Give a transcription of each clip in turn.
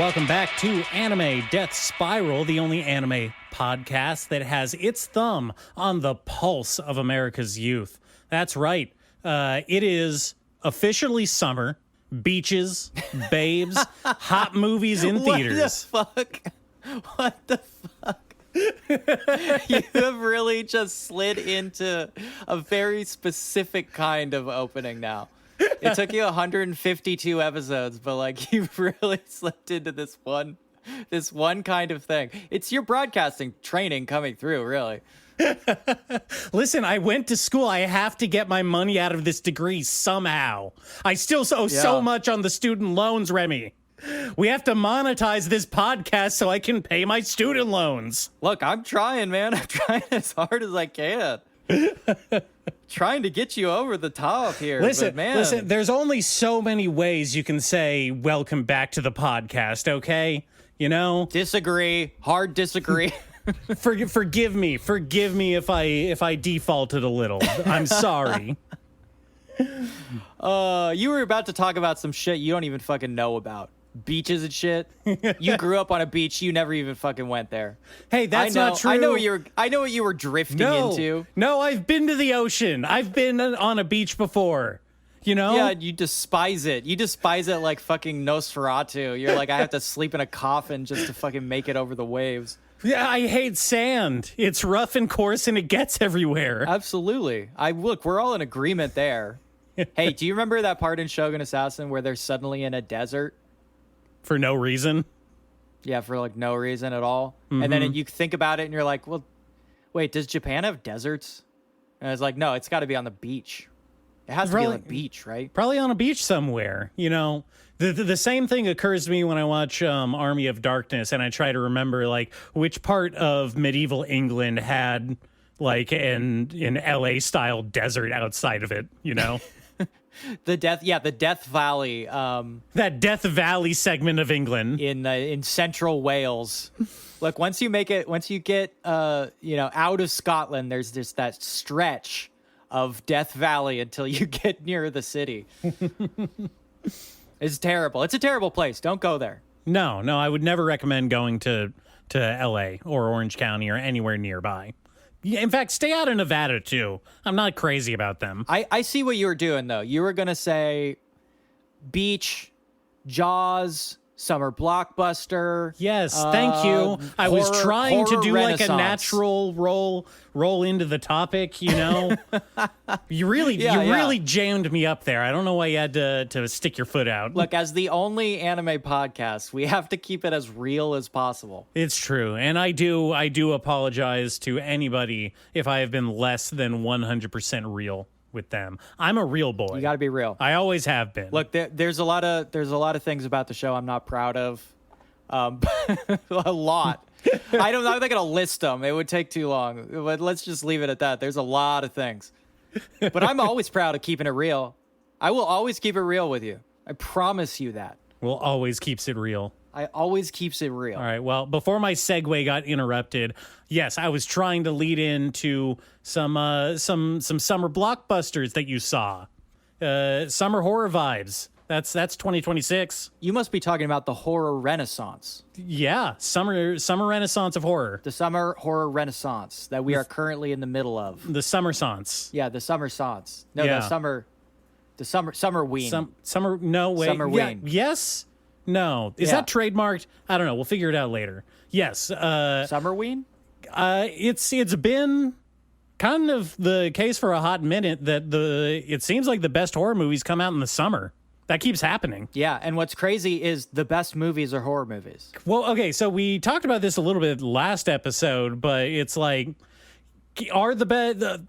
welcome back to Anime Death Spiral, the only anime podcast that has its thumb on the pulse of America's youth. That's right. It is officially summer, beaches, babes, hot movies in theaters. What the fuck? You have really just slid into a very specific kind of opening now. It took you 152 episodes, but like you've really slipped into this one kind of thing. It's your broadcasting training coming through, really. Listen, I went to school. I have to get my money out of this degree somehow. I still owe so much on the student loans, Remy. We have to monetize this podcast so I can pay my student loans. Look, I'm trying, man. I'm trying as hard as I can. Trying to get you over the top here. Listen, there's only so many ways you can say welcome back to the podcast, okay? You know? Disagree. Hard disagree. Forgive me if I defaulted a little. I'm sorry. You were about to talk about some shit you don't even fucking know about. Beaches and shit. You grew up on a beach. You never even fucking went there. Hey, that's not true. I know what you were drifting into. No, I've been to the ocean. I've been on a beach before. You know? Yeah, you despise it. You despise it like fucking Nosferatu. You're like, I have to sleep in a coffin just to fucking make it over the waves. Yeah, I hate sand. It's rough and coarse and it gets everywhere. Absolutely. Look, we're all in agreement there. Hey, do you remember that part in Shogun Assassin where they're suddenly in a desert? For no reason? Yeah, for like no reason at all. Mm-hmm. And then you think about it and you're like, well, wait, does Japan have deserts? And it's like, no, it's got to be on the beach. It has to be on the beach, right? Probably on a beach somewhere. You know, the same thing occurs to me when I watch Army of Darkness and I try to remember like which part of medieval England had like an LA style desert outside of it, you know? The Death Valley. That Death Valley segment of England in central Wales. Look, once you get out of Scotland, there's just that stretch of Death Valley until you get near the city. It's terrible. It's a terrible place. Don't go there. No, I would never recommend going to LA or Orange County or anywhere nearby. In fact, stay out of Nevada, too. I'm not crazy about them. I see what you were doing, though. You were going to say beach, Jaws, summer blockbuster. Yes, thank you. I was trying to do like a natural roll into the topic, you know? You really jammed me up there. I don't know why you had to stick your foot out. Look, as the only anime podcast, we have to keep it as real as possible. It's true. And I do apologize to anybody if I have been less than 100% real with them. I'm a real boy. You got to be real. I always have been. Look, there's a lot of things about the show I'm not proud of. A lot. I'm not going to list them. It would take too long. But let's just leave it at that. There's a lot of things. But I'm always proud of keeping it real. I will always keep it real with you. I promise you that. Will always keeps it real. I always keeps it real. All right. Well, before my segue got interrupted, yes, I was trying to lead into some summer blockbusters that you saw, summer horror vibes. That's 2026. You must be talking about the horror renaissance. Yeah, summer renaissance of horror. The summer horror renaissance that we are currently in the middle of. The summer-sance. Yeah, the summer-sance. No, yeah. the summer ween. No, wait. Summer ween. Yes. No. Is that trademarked? I don't know. We'll figure it out later. Yes. Summer ween? It's been kind of the case for a hot minute that it seems like the best horror movies come out in the summer. That keeps happening. Yeah, and what's crazy is the best movies are horror movies. Well, okay, so we talked about this a little bit last episode, but it's like, are the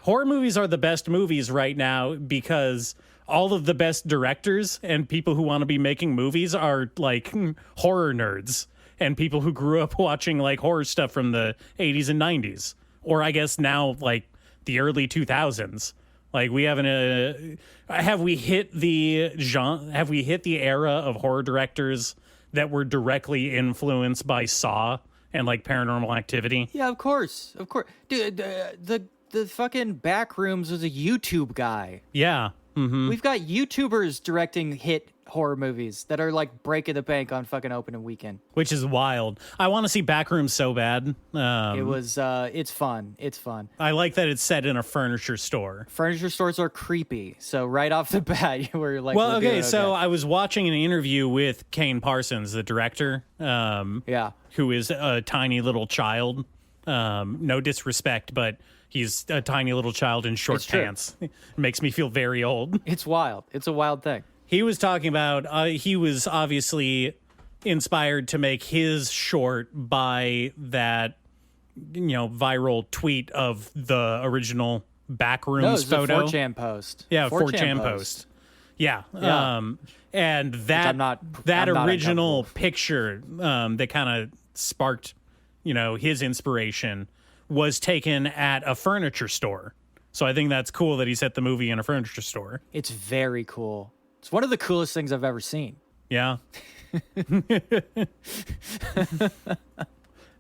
horror movies are the best movies right now because all of the best directors and people who want to be making movies are like horror nerds and people who grew up watching like horror stuff from the 80s and 90s, or I guess now like the early 2000s. Like have we hit the era of horror directors that were directly influenced by Saw and like Paranormal Activity? Yeah, of course. Dude, the fucking Backrooms was a YouTube guy. Yeah. We've got YouTubers directing hit horror movies that are like breaking the bank on fucking opening weekend. Which is wild. I want to see Backrooms so bad. It's fun. It's fun. I like that it's set in a furniture store. Furniture stores are creepy. So right off the bat, you were like, Well, we're okay, doing so I was watching an interview with Kane Parsons, the director, yeah. who is a tiny little child. No disrespect, but he's a tiny little child in short It's true. pants. It makes me feel very old. It's wild. It's a wild thing. He was talking about, he was obviously inspired to make his short by that, viral tweet of the original Backrooms No, it's photo. a 4chan post. Yeah, 4chan 4chan post. Yeah. Yeah. And that I'm not original picture that kind of sparked, his inspiration was taken at a furniture store. So I think that's cool that he set the movie in a furniture store. It's very cool. It's one of the coolest things I've ever seen. Yeah.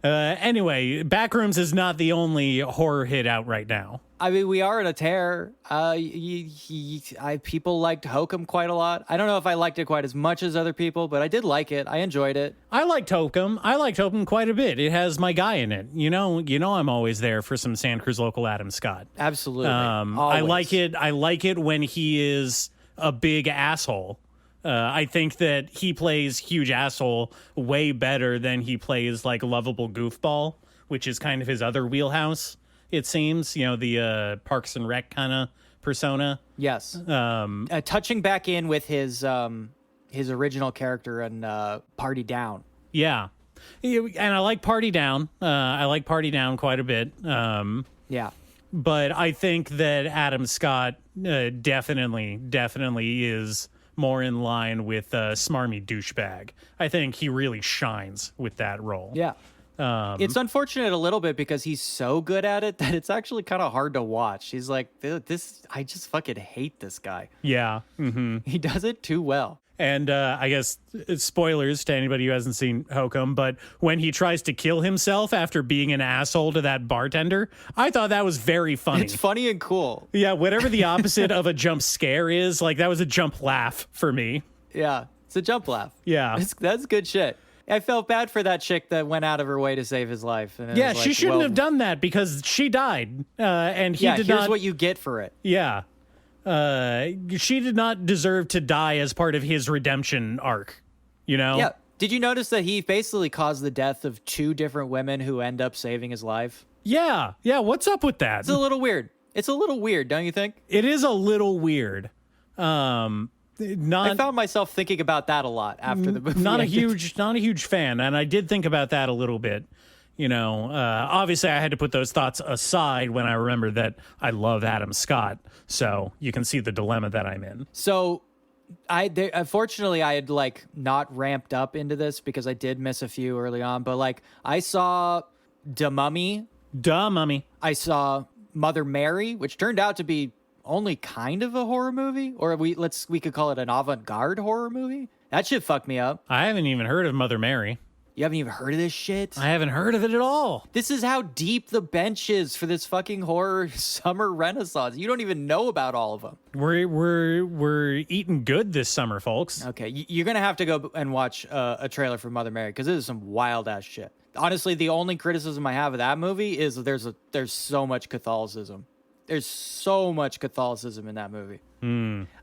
Anyway, Backrooms is not the only horror hit out right now. I mean, we are in a tear. People liked Hokum quite a lot. I don't know if I liked it quite as much as other people, but I did like it. I enjoyed it. I liked Hokum. I liked Hokum quite a bit. It has my guy in it. I'm always there for some Santa Cruz local Adam Scott. Absolutely. I like it. I like it when he is a big asshole. I think that he plays huge asshole way better than he plays like lovable goofball, which is kind of his other wheelhouse, it seems. The Parks and Rec kind of persona. Yes. Touching back in with his original character in Party Down. Yeah. And I like Party Down. I like Party Down quite a bit. Yeah. But I think that Adam Scott definitely is more in line with smarmy douchebag. I think he really shines with that role. Yeah. It's unfortunate a little bit because he's so good at it that it's actually kind of hard to watch. He's like, I just fucking hate this guy. Yeah. Mm-hmm. He does it too well. And I guess spoilers to anybody who hasn't seen Hokum, but when he tries to kill himself after being an asshole to that bartender, I thought that was very funny. It's funny and cool. Yeah, whatever the opposite of a jump scare is, like that was a jump laugh for me. Yeah, it's a jump laugh. Yeah. That's good shit. I felt bad for that chick that went out of her way to save his life. And yeah, she shouldn't have done that because she died. And he did not. Here's what you get for it. Yeah. She did not deserve to die as part of his redemption arc, Yeah. Did you notice that he basically caused the death of 2 different women who end up saving his life? Yeah. Yeah. What's up with that? It's a little weird. It's a little weird, don't you think? It is a little weird. I found myself thinking about that a lot after the movie. Not a huge fan. And I did think about that a little bit. Obviously I had to put those thoughts aside when I remembered that I love Adam Scott. So you can see the dilemma that I'm in. So unfortunately I had like not ramped up into this because I did miss a few early on, but like I saw Da Mummy. I saw Mother Mary, which turned out to be only kind of a horror movie, or we could call it an avant-garde horror movie. That shit fucked me up. I haven't even heard of Mother Mary. You haven't even heard of this shit? I haven't heard of it at all. This is how deep the bench is for this fucking horror summer renaissance. You don't even know about all of them. We're eating good this summer, folks. Okay, you're gonna have to go and watch a trailer for Mother Mary because this is some wild ass shit. Honestly, the only criticism I have of that movie is there's so much Catholicism. There's so much Catholicism in that movie.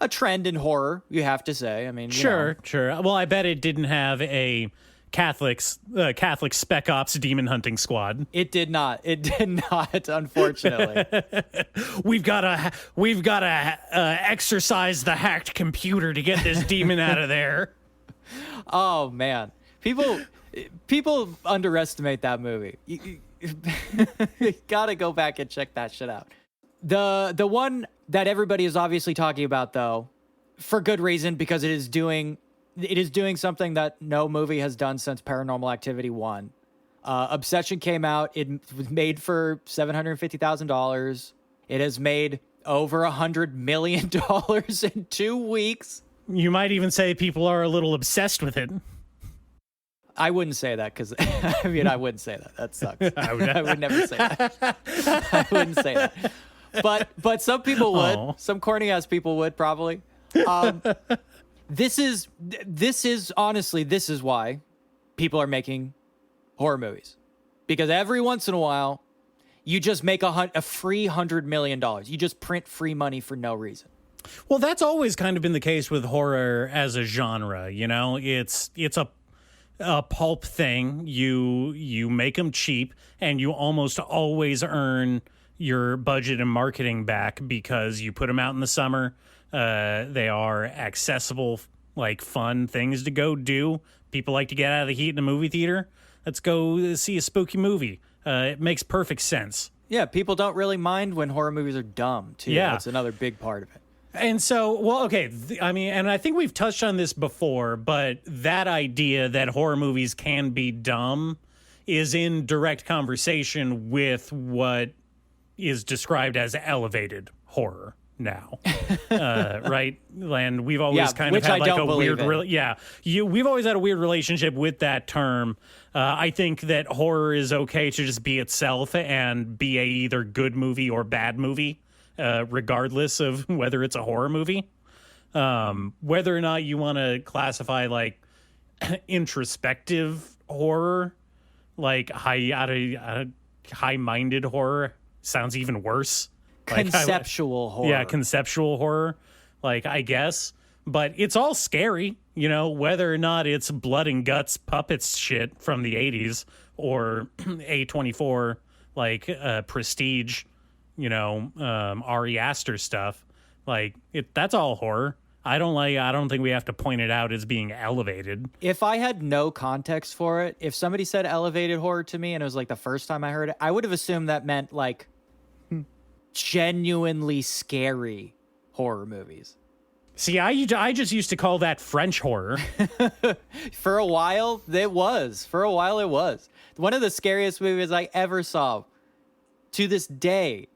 A trend in horror, you have to say. I mean, sure. Well, I bet it didn't have a Catholic Spec Ops demon hunting squad. It did not. Unfortunately. We've got to exercise the hacked computer to get this demon out of there. Oh man, people underestimate that movie. You gotta go back and check that shit out. The one that everybody is obviously talking about, though, for good reason, because it is doing something that no movie has done since Paranormal Activity 1. Obsession came out. It was made for $750,000. It has made over $100 million in 2 weeks. You might even say people are a little obsessed with it. I wouldn't say that because, I wouldn't say that. That sucks. I would never say that. I wouldn't say that. but some people would. Aw. Some corny ass people would probably. This is honestly, this is why people are making horror movies, because every once in a while you just make a free $100 million. You just print free money for no reason. Well, that's always kind of been the case with horror as a genre. You know, it's a pulp thing. You make them cheap, and you almost always earn your budget and marketing back because you put them out in the summer. They are accessible, like fun things to go do. People like to get out of the heat in a movie theater. Let's go see a spooky movie. It makes perfect sense. Yeah, people don't really mind when horror movies are dumb, too. Yeah. That's another big part of it. And so, well, okay, I mean, and I think we've touched on this before, but that idea that horror movies can be dumb is in direct conversation with what is described as elevated horror now, right? And we've always kind of had like a weird, we've always had a weird relationship with that term. I think that horror is okay to just be itself and be a either good movie or bad movie. Regardless of whether it's a horror movie, whether or not you want to classify like introspective horror, like high-minded horror sounds even worse. Conceptual horror. Yeah, conceptual horror, like I guess. But it's all scary, you know, whether or not it's blood and guts puppets shit from the 80s or A24, like Prestige, you know, Ari Aster stuff. Like that's all horror. I don't think we have to point it out as being elevated. If I had no context for it, if somebody said elevated horror to me and it was like the first time I heard it, I would have assumed that meant like genuinely scary horror movies. See, I just used to call that French horror. For a while it was. One of the scariest movies I ever saw to this day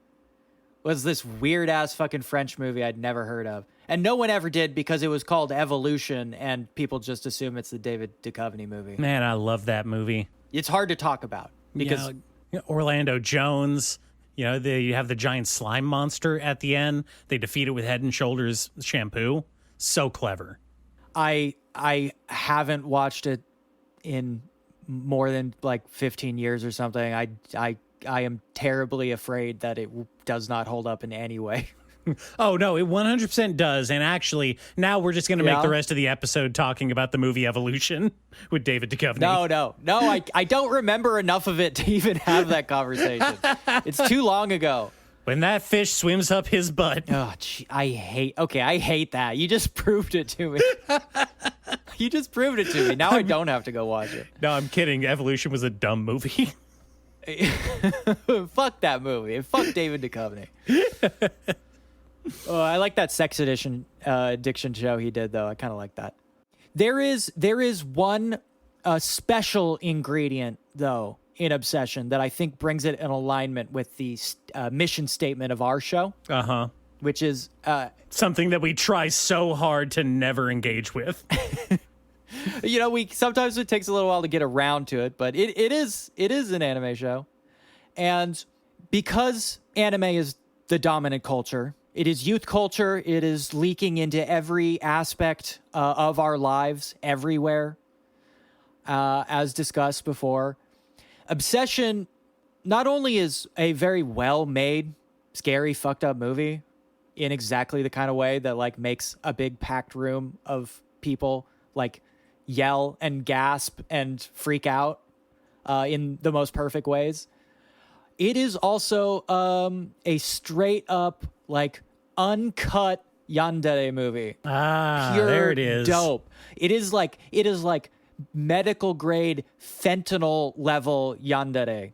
was this weird ass fucking French movie I'd never heard of. And no one ever did because it was called Evolution and people just assume it's the David Duchovny movie. Man, I love that movie. It's hard to talk about because Orlando Jones, you know, they have the giant slime monster at the end. They defeat it with Head and Shoulders shampoo. So clever. I haven't watched it in more than like 15 years or something. I am terribly afraid that it does not hold up in any way. Oh, no, it 100% does. And actually, now we're just going to make the rest of the episode talking about the movie Evolution with David Duchovny. No, I don't remember enough of it to even have that conversation. It's too long ago. When that fish swims up his butt. Oh, gee, I hate that. You just proved it to me. Now I don't have to go watch it. No, I'm kidding. Evolution was a dumb movie. Fuck that movie. And fuck David Duchovny. Oh, I like that sex addiction show he did, though. I kind of like that. There is one special ingredient, though, in Obsession that I think brings it in alignment with the mission statement of our show. Uh-huh. Which is... something that we try so hard to never engage with. You know, sometimes it takes a little while to get around to it, but it is an anime show. And because anime is the dominant culture, it is youth culture, it is leaking into every aspect of our lives, everywhere, as discussed before. Obsession not only is a very well-made, scary, fucked up movie in exactly the kind of way that like makes a big packed room of people like yell and gasp and freak out in the most perfect ways. It is also a straight up like uncut yandere movie. Pure there it is. Dope. It is like medical grade fentanyl level yandere.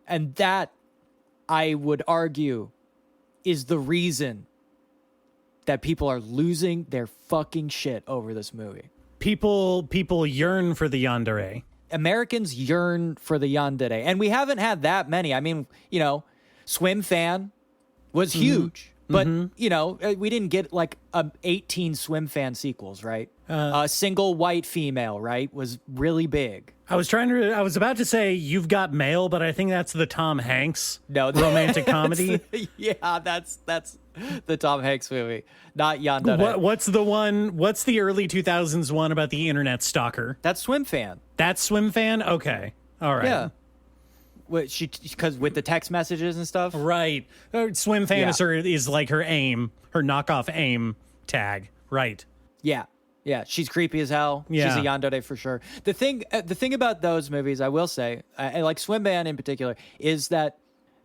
And that, I would argue, is the reason that people are losing their fucking shit over this movie. People yearn for the yandere. Americans yearn for the yandere. And we haven't had that many. I mean, you know, Swim Fan was huge. But, we didn't get like 18 swim fan sequels, right? A single white female, right, was really big. I was about to say You've Got Mail, but I think that's the Tom Hanks romantic comedy. Yeah, that's the Tom Hanks movie, not Yandere. What's the early 2000s one about the internet stalker? That's Swim Fan. That's Swim Fan? Okay. All right. Yeah. Because with the text messages and stuff? Right. Swim Fan is like her knockoff AIM tag. Right. Yeah. Yeah, she's creepy as hell. Yeah. She's a yandere for sure. The thing about those movies, I will say, I like Swim Fan in particular, is that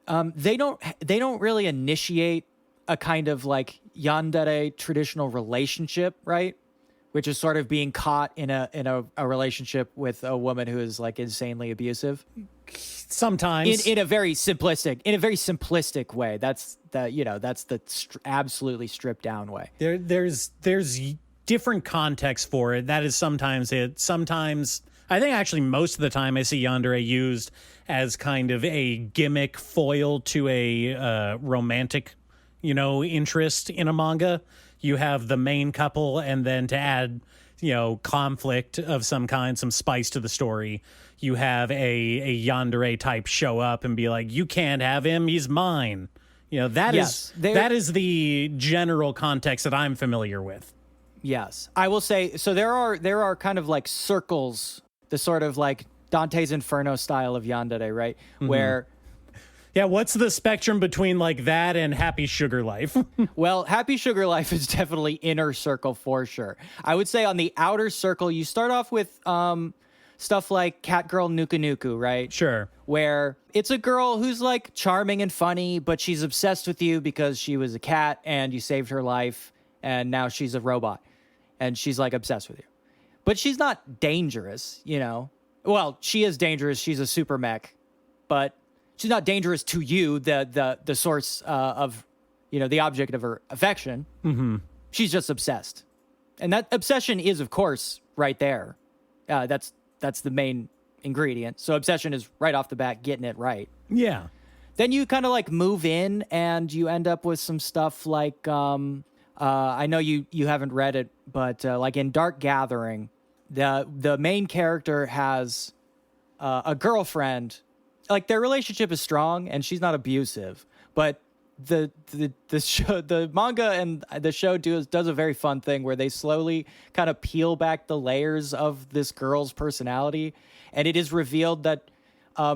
they don't really initiate a kind of like yandere traditional relationship, right? Which is sort of being caught in a relationship with a woman who is like insanely abusive. Sometimes in a very simplistic way. That's the absolutely stripped down way. There's different context for it. That is sometimes it. Sometimes I think actually most of the time I see yandere used as kind of a gimmick foil to a romantic, interest in a manga. You have the main couple, and then to add, conflict of some kind, some spice to the story, you have a yandere type show up and be like, you can't have him, he's mine. That is the general context that I'm familiar with. Yes, I will say, so there are kind of like circles, the sort of like Dante's Inferno style of yandere, right? Mm-hmm. Where... Yeah, what's the spectrum between like that and Happy Sugar Life? Well, Happy Sugar Life is definitely inner circle for sure. I would say on the outer circle, you start off with stuff like Catgirl Nuku Nuku, right? Sure. Where it's a girl who's like charming and funny, but she's obsessed with you because she was a cat and you saved her life, and now she's a robot, and she's like obsessed with you. But she's not dangerous, Well, she is dangerous. She's a super mech, but she's not dangerous to you, the source of, the object of her affection. Mm-hmm. She's just obsessed. And that obsession is, of course, right there. That's the main ingredient. So obsession is right off the bat getting it right. Yeah. Then you kind of like move in and you end up with some stuff like, I know you haven't read it, but like in Dark Gathering, the main character has a girlfriend. Like their relationship is strong and she's not abusive, but the show, the manga and the show does a very fun thing where they slowly kind of peel back the layers of this girl's personality, and it is revealed that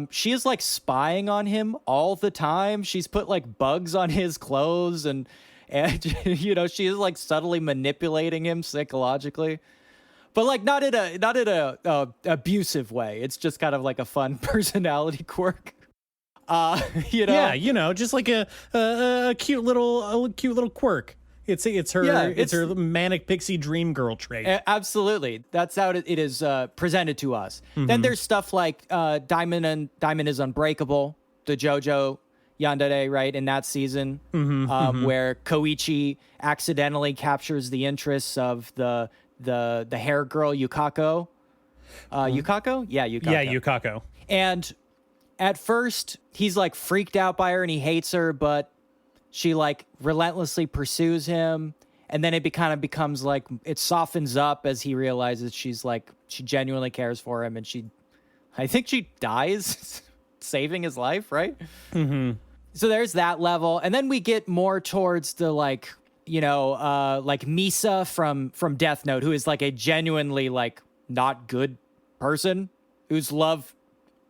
she is like spying on him all the time. She's put like bugs on his clothes and she is like subtly manipulating him psychologically. But like not in a abusive way. It's just kind of like a fun personality quirk. Yeah, just like a cute little quirk. It's her manic pixie dream girl trait. Absolutely, that's how it is presented to us. Mm-hmm. Then there's stuff like Diamond is Unbreakable, the JoJo yandere, right, in that season, where Koichi accidentally captures the interests of the hair girl Yukako. Yukako? Yeah, Yukako. Yeah, Yukako. And at first, he's like freaked out by her and he hates her, but she like relentlessly pursues him. And then it kind of becomes like, it softens up as he realizes she genuinely cares for him. And I think she dies saving his life, right? Mm-hmm. So there's that level. And then we get more towards the like, like Misa from Death Note, who is like a genuinely like not good person whose love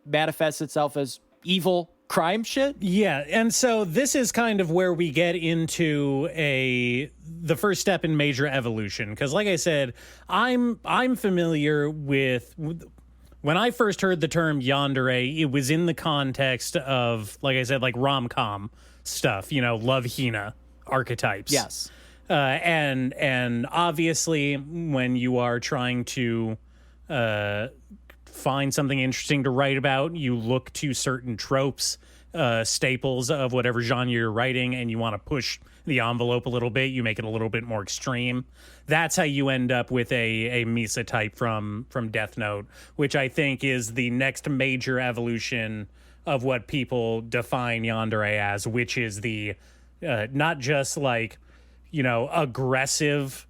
manifests itself as evil crime shit. Yeah, and so this is kind of where we get into the first step in major evolution, because like I said, I'm familiar with when I first heard the term yandere, it was in the context of, like I said, like rom-com stuff, love hina archetypes. Yes. And obviously when you are trying to find something interesting to write about, you look to certain tropes, staples of whatever genre you're writing, and you want to push the envelope a little bit. You make it a little bit more extreme. That's how you end up with a Misa type from Death Note, which I think is the next major evolution of what people define yandere as, which is the not just like, aggressive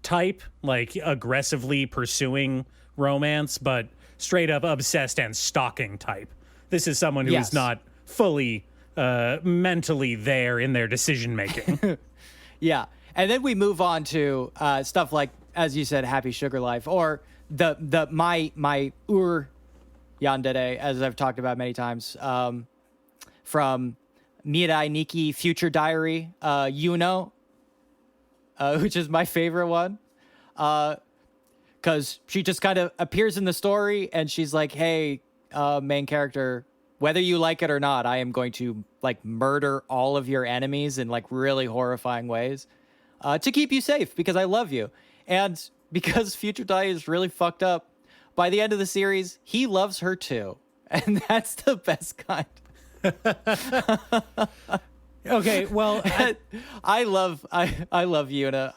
type, like aggressively pursuing romance, but straight up obsessed and stalking type. This is someone who is not fully mentally there in their decision making. Yeah. And then we move on to stuff like, as you said, Happy Sugar Life, or my yandere, as I've talked about many times, from Mirai Nikki Future Diary, Yuno, which is my favorite one. Because she just kind of appears in the story and she's like, hey, main character, whether you like it or not, I am going to like murder all of your enemies in like really horrifying ways to keep you safe because I love you. And because Future Diary is really fucked up, by the end of the series, he loves her too. And that's the best kind. Okay, well, I love Yuna.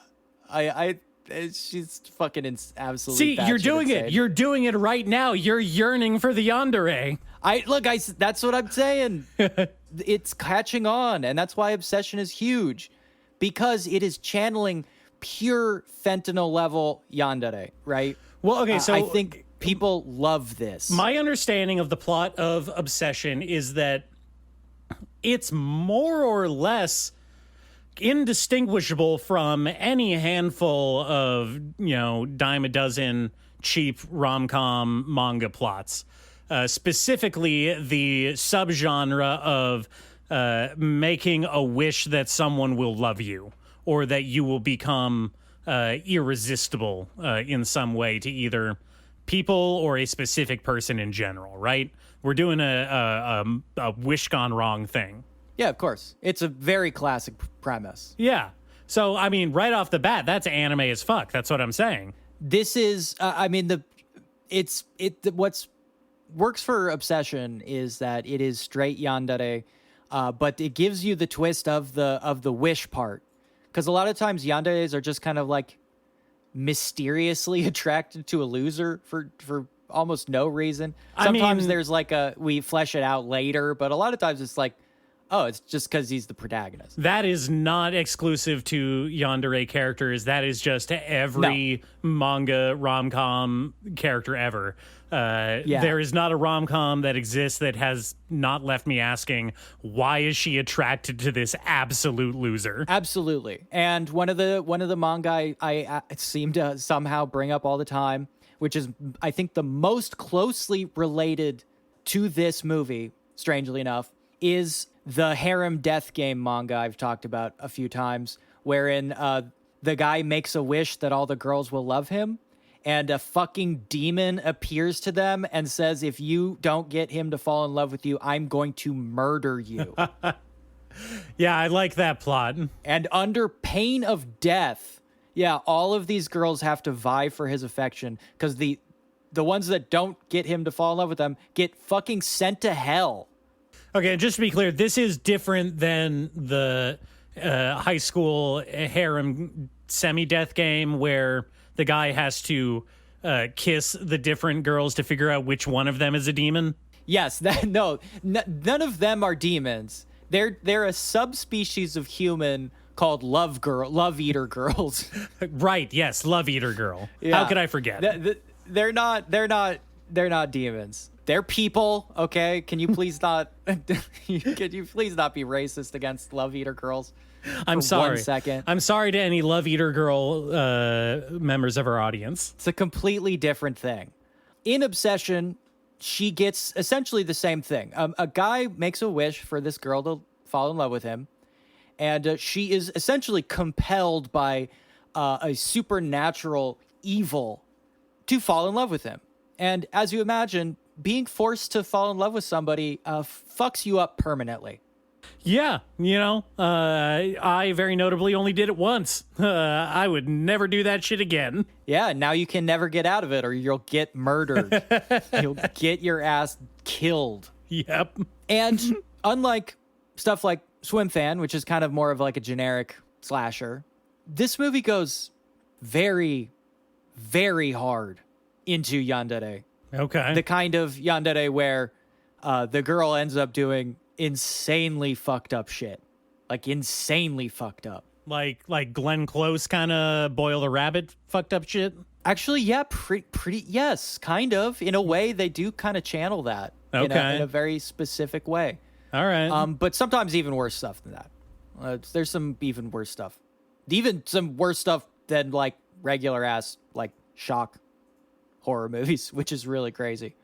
She's fucking absolutely. See, you're doing insane. it. You're doing it right now. You're yearning for the yandere. That's what I'm saying. It's catching on, and that's why Obsession is huge, because it is channeling pure fentanyl level yandere, right? Well, okay, so I think people love this. My understanding of the plot of Obsession is that it's more or less indistinguishable from any handful of, dime a dozen cheap rom-com manga plots. Specifically, the subgenre of making a wish that someone will love you or that you will become irresistible in some way to either people or a specific person in general, right? We're doing a wish gone wrong thing. Yeah, of course. It's a very classic premise. Yeah. So, I mean, right off the bat, that's anime as fuck. That's what I'm saying. This is, what's works for Obsession is that it is straight yandere, but it gives you the twist of the wish part. Because a lot of times yanderes are just kind of like mysteriously attracted to a loser for almost no reason. Sometimes there's like we flesh it out later, but a lot of times it's like, oh, it's just because he's the protagonist. That is not exclusive to yandere characters. That is just every manga rom-com character ever. There is not a rom-com that exists that has not left me asking, why is she attracted to this absolute loser? Absolutely. And one of the manga I seem to somehow bring up all the time, which is, I think, the most closely related to this movie, strangely enough, is the harem death game manga I've talked about a few times, wherein the guy makes a wish that all the girls will love him, and a fucking demon appears to them and says, if you don't get him to fall in love with you, I'm going to murder you. Yeah, I like that plot. And under pain of death, all of these girls have to vie for his affection, because the ones that don't get him to fall in love with them get fucking sent to hell. Okay, just to be clear, this is different than the high school harem semi-death game where the guy has to kiss the different girls to figure out which one of them is a demon. Yes, none of them are demons. They're a subspecies of human called love eater girls. Right? Yes, love eater girl. Yeah. How could I forget? They're not demons. They're people, okay? Can you please not? Can you please not be racist against love eater girls? I'm sorry. 1 second. I'm sorry to any love eater girl members of our audience. It's a completely different thing. In Obsession, she gets essentially the same thing. A guy makes a wish for this girl to fall in love with him, and she is essentially compelled by a supernatural evil to fall in love with him. And as you imagine, being forced to fall in love with somebody fucks you up permanently. Yeah, I very notably only did it once. I would never do that shit again. Yeah, now you can never get out of it, or you'll get murdered. You'll get your ass killed. Yep. And unlike stuff like Swim Fan, which is kind of more of like a generic slasher, this movie goes very, very hard into yandere. Okay. The kind of yandere where the girl ends up doing insanely fucked up shit. like insanely fucked up. Like Glenn Close kind of boil the rabbit fucked up shit. Actually, yeah, pretty, yes, kind of. In a way, they do kind of channel that in a very specific way. All right. But sometimes even worse stuff than that. There's some even worse stuff. Even some worse stuff than, like, regular ass, like, shock horror movies, which is really crazy.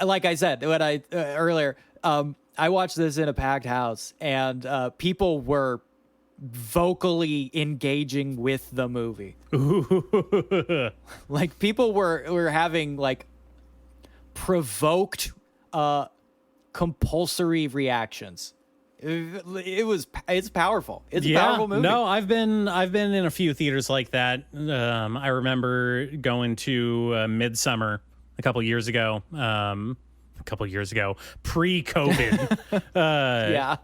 Like I said when I earlier, I watched this in a packed house, and people were vocally engaging with the movie. Like, people were having, like, provoked compulsory reactions. It's powerful. It's a powerful movie. No, I've been in a few theaters like that. I remember going to Midsummer a couple years ago, pre-COVID. Yeah.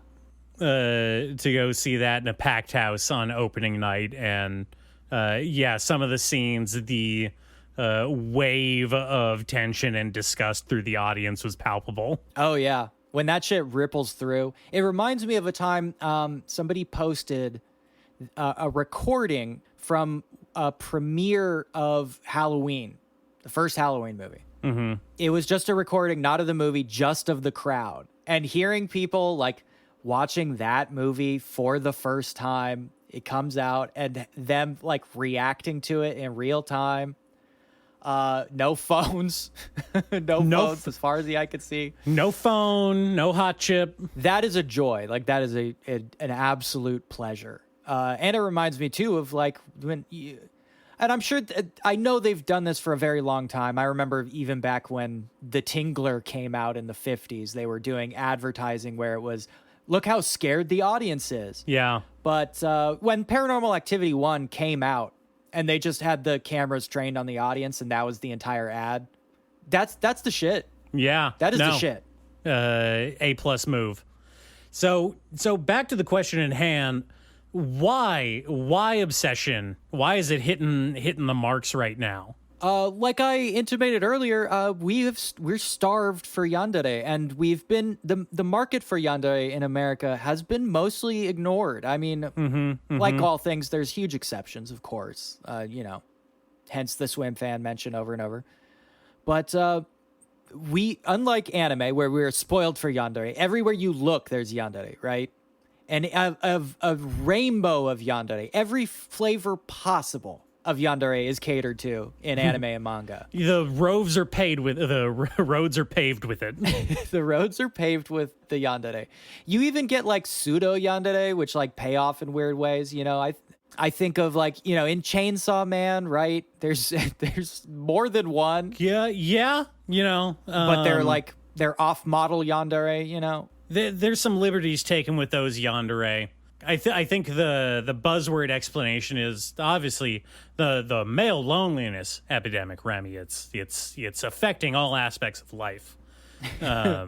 To go see that in a packed house on opening night, and some of the scenes, the wave of tension and disgust through the audience was palpable. Oh yeah, when that shit ripples through, it reminds me of a time somebody posted a recording from a premiere of Halloween, the first Halloween movie. Mm-hmm. It was just a recording, not of the movie, just of the crowd, and hearing people like watching that movie for the first time. It comes out and them like reacting to it in real time. No phones, no phones as far as the eye could see. No phone, no hot chip. That is a joy. Like, that is an absolute pleasure. And it reminds me too of like and I'm sure I know they've done this for a very long time. I remember even back when The Tingler came out in the 50s, they were doing advertising where it was, look how scared the audience is. Yeah. But when Paranormal Activity 1 came out and they just had the cameras trained on the audience and that was the entire ad, that's the shit. Yeah. That is the shit. A+ move. So back to the question at hand. Why obsession? Why is it hitting the marks right now? Like I intimated earlier, we're starved for yandere, and we've been the market for yandere in America has been mostly ignored. I mean, like all things, there's huge exceptions, of course. Hence the Swim Fan mention over and over. But we, unlike anime, where we're spoiled for yandere, everywhere you look, there's yandere, right? And a rainbow of yandere, every flavor possible of yandere is catered to in anime and manga. The roads are paved with it. The roads are paved with the yandere. You even get like pseudo yandere, which like pay off in weird ways. I think of like, in Chainsaw Man, right? There's more than one. Yeah. But they're off model yandere. There's some liberties taken with those yandere. I think the buzzword explanation is obviously the male loneliness epidemic, Remy. It's affecting all aspects of life. Yeah,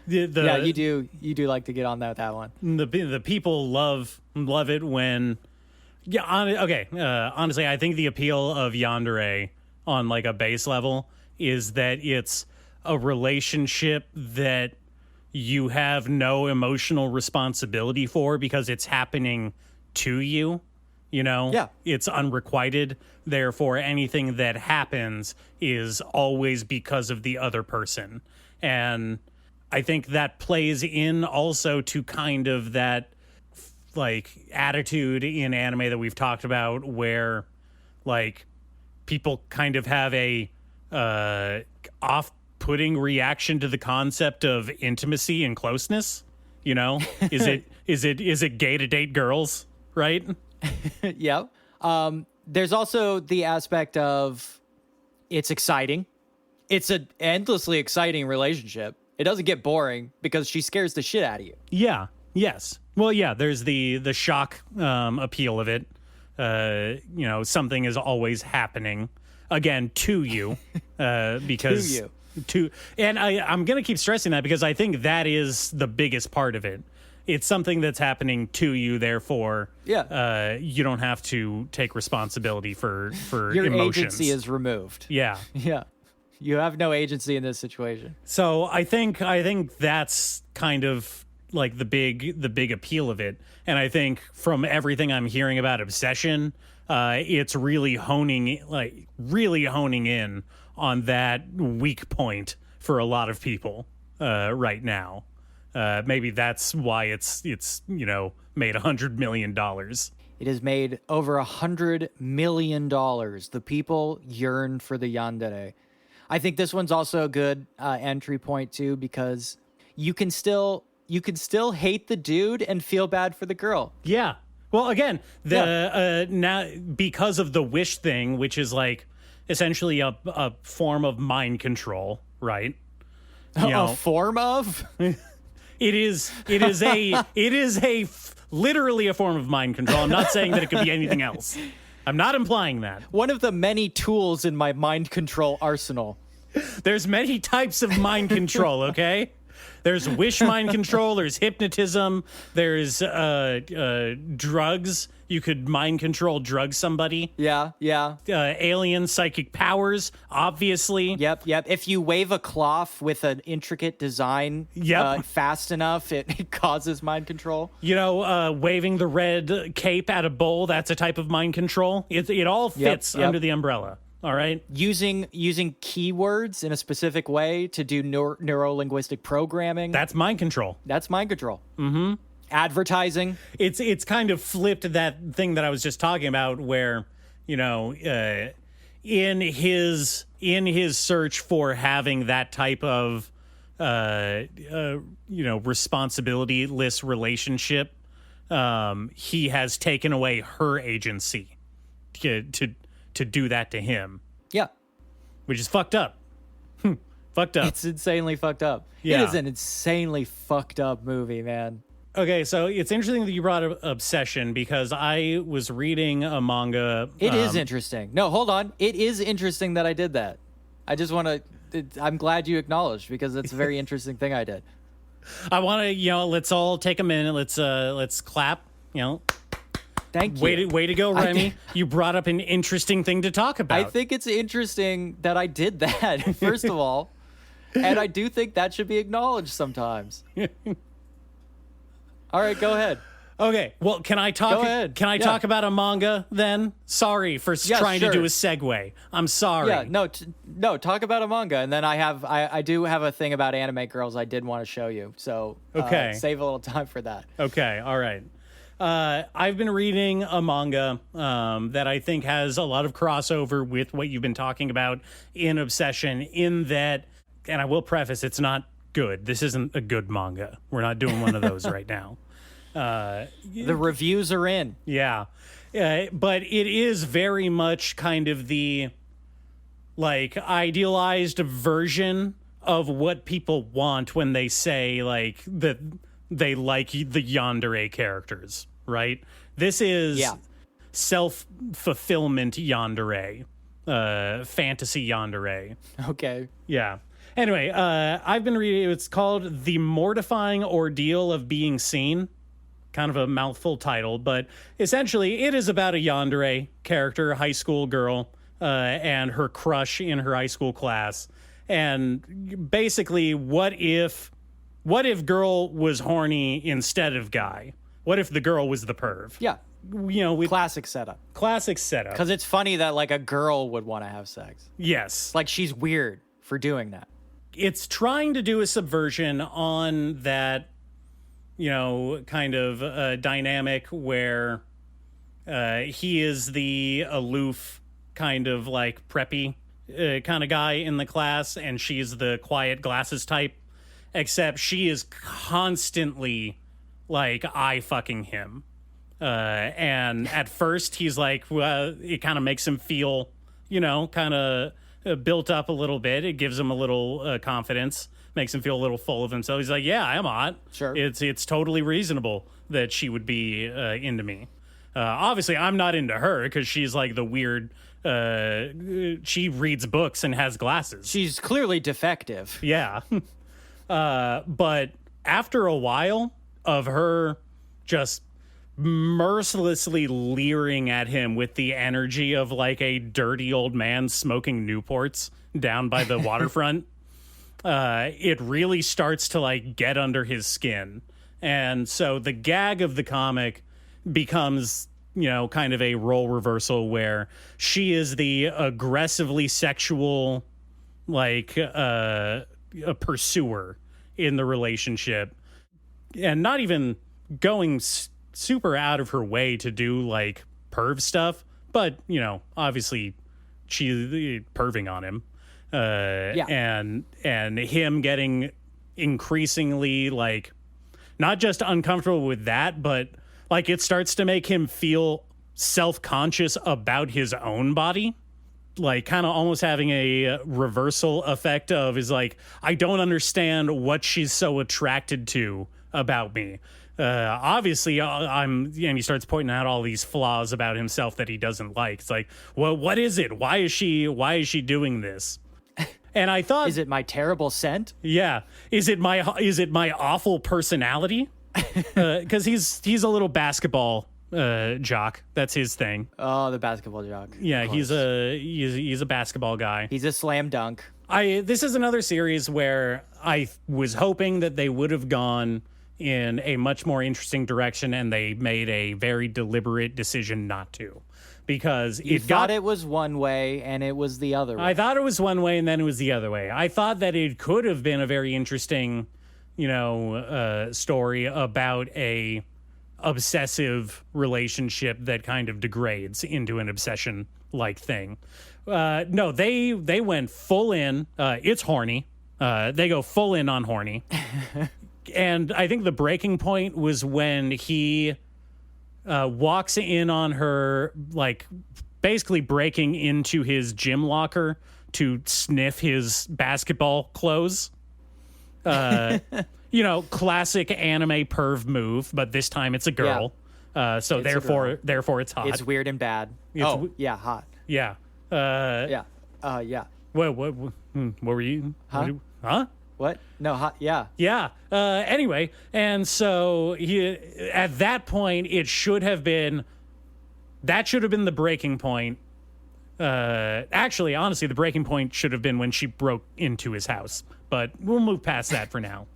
you do like to get on that one. The people love it when honestly, I think the appeal of yandere on like a base level is that it's a relationship that you have no emotional responsibility for because it's happening to you, Yeah. It's unrequited. Therefore, anything that happens is always because of the other person. And I think that plays in also to kind of that like attitude in anime that we've talked about where like people kind of have a off-putting reaction to the concept of intimacy and closeness. Is it gay to date girls, right? Yeah. There's also the aspect of it's exciting. It's an endlessly exciting relationship. It doesn't get boring because she scares the shit out of you. Yeah. Yes. Well, yeah, there's the shock appeal of it. Something is always happening again to you because to you. And I'm going to keep stressing that because I think that is the biggest part of it. It's something that's happening to you, therefore, you don't have to take responsibility for your emotions. Agency is removed. Yeah. Yeah. You have no agency in this situation. So I think that's kind of like the big appeal of it. And I think from everything I'm hearing about Obsession, it's really honing in on that weak point for a lot of people right now. Maybe that's why it's made $100 million. It has made over $100 million. The people yearn for the yandere. I think this one's also a good entry point too, because you can still hate the dude and feel bad for the girl. Yeah. Well, again, now because of the wish thing, which is like essentially a form of mind control, right? A form of? It is literally a form of mind control. I'm not saying that it could be anything else. I'm not implying that. One of the many tools in my mind control arsenal. There's many types of mind control, okay? There's wish mind control, there's hypnotism, there's drugs. You could mind control drug somebody. Yeah. Alien psychic powers, obviously. Yep. If you wave a cloth with an intricate design fast enough, it causes mind control. Waving the red cape at a bowl, that's a type of mind control. It all fits under the umbrella. All right. Using keywords in a specific way to do neuro-linguistic programming. That's mind control. Mm-hmm. Advertising. It's kind of flipped that thing that I was just talking about, where in his search for having that type of responsibility-less relationship, he has taken away her agency to do that to him. Yeah. Which is fucked up. Fucked up. It's insanely fucked up. Yeah. It is an insanely fucked up movie, man. Okay, so it's interesting that you brought up Obsession, because I was reading a manga. It is interesting. No, hold on. It is interesting that I did that. I just want to... I'm glad you acknowledged, because it's a very interesting thing I did. I want to, let's all take a minute. Let's clap, Thank you. Way to go, Remy. You brought up an interesting thing to talk about. I think it's interesting that I did that, first of all. And I do think that should be acknowledged sometimes. All right, go ahead. Okay, well, can I talk? Go ahead. Can I talk about a manga then? Sorry for trying to do a segue. I'm sorry. Yeah, no, talk about a manga, and then I do have a thing about anime girls I did want to show you. So save a little time for that. Okay, all right. I've been reading a manga that I think has a lot of crossover with what you've been talking about in Obsession, in that, and I will preface, it's not good. This isn't a good manga. We're not doing one of those right now. The reviews are in. Yeah. But it is very much kind of the idealized version of what people want when they say that they like the yandere characters, right? This is self-fulfillment yandere, fantasy yandere. Okay. Yeah. Anyway, I've been reading, it's called The Mortifying Ordeal of Being Seen. Kind of a mouthful title, but essentially it is about a yandere character, high school girl, and her crush in her high school class. And basically, what if girl was horny instead of guy? What if the girl was the perv? Yeah. Classic setup. Classic setup. Because it's funny that a girl would want to have sex. Yes. She's weird for doing that. It's trying to do a subversion on that, kind of dynamic where he is the aloof kind of preppy kind of guy in the class, and she's the quiet glasses type, except she is constantly eye fucking him. And at first he's it kind of makes him feel, kind of built up a little bit. It gives him a little confidence, makes him feel a little full of himself. He's like, yeah, I'm hot. Sure. It's totally reasonable that she would be into me. Obviously, I'm not into her because she's the weird, she reads books and has glasses. She's clearly defective. Yeah. But after a while of her just mercilessly leering at him with the energy of a dirty old man smoking Newports down by the waterfront, it really starts to get under his skin. And so the gag of the comic becomes, kind of a role reversal where she is the aggressively sexual, like, a pursuer in the relationship, and not even going super out of her way to do, like, perv stuff, but, obviously she's perving on him. And him getting increasingly, like, not just uncomfortable with that, but like it starts to make him feel self-conscious about his own body, like kind of almost having a reversal effect of is like, I don't understand what she's so attracted to about me. Obviously and he starts pointing out all these flaws about himself that he doesn't like. It's like, well, what is it? Why is she doing this? And I thought, is it my terrible scent? Yeah. Is it my awful personality? Because he's a little basketball jock. That's his thing. Oh, the basketball jock. Yeah, he's a basketball guy. He's a slam dunk. This is another series where I was hoping that they would have gone in a much more interesting direction, and they made a very deliberate decision not to. Because you thought it was one way and it was the other way. I thought it was one way and then it was the other way. I thought that it could have been a very interesting, story about a obsessive relationship that kind of degrades into an obsession-like thing. No, they went full in. It's horny. They go full in on horny. And I think the breaking point was when he walks in on her, like basically breaking into his gym locker to sniff his basketball clothes. Classic anime perv move, but this time it's a girl. Yeah. Therefore it's hot. It's weird and bad. Hot. Yeah. Yeah. What were you? Huh? What? No, hot. Yeah. Yeah. Anyway, and so at that point, it should have been the breaking point. Actually, honestly, the breaking point should have been when she broke into his house. But we'll move past that for now.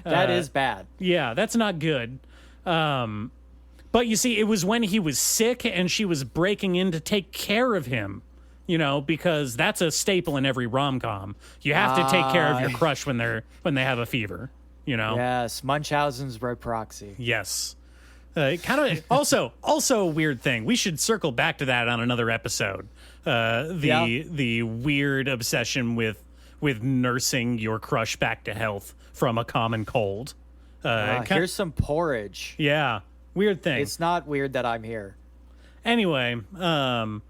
That is bad. Yeah, that's not good. But you see, it was when he was sick and she was breaking in to take care of him. Because that's a staple in every rom-com. You have to take care of your crush when they have a fever, Yes, Munchausen's by proxy. Yes. Kind of also a weird thing. We should circle back to that on another episode. The weird obsession with nursing your crush back to health from a common cold. Here's some porridge. Yeah, weird thing. It's not weird that I'm here. Anyway, that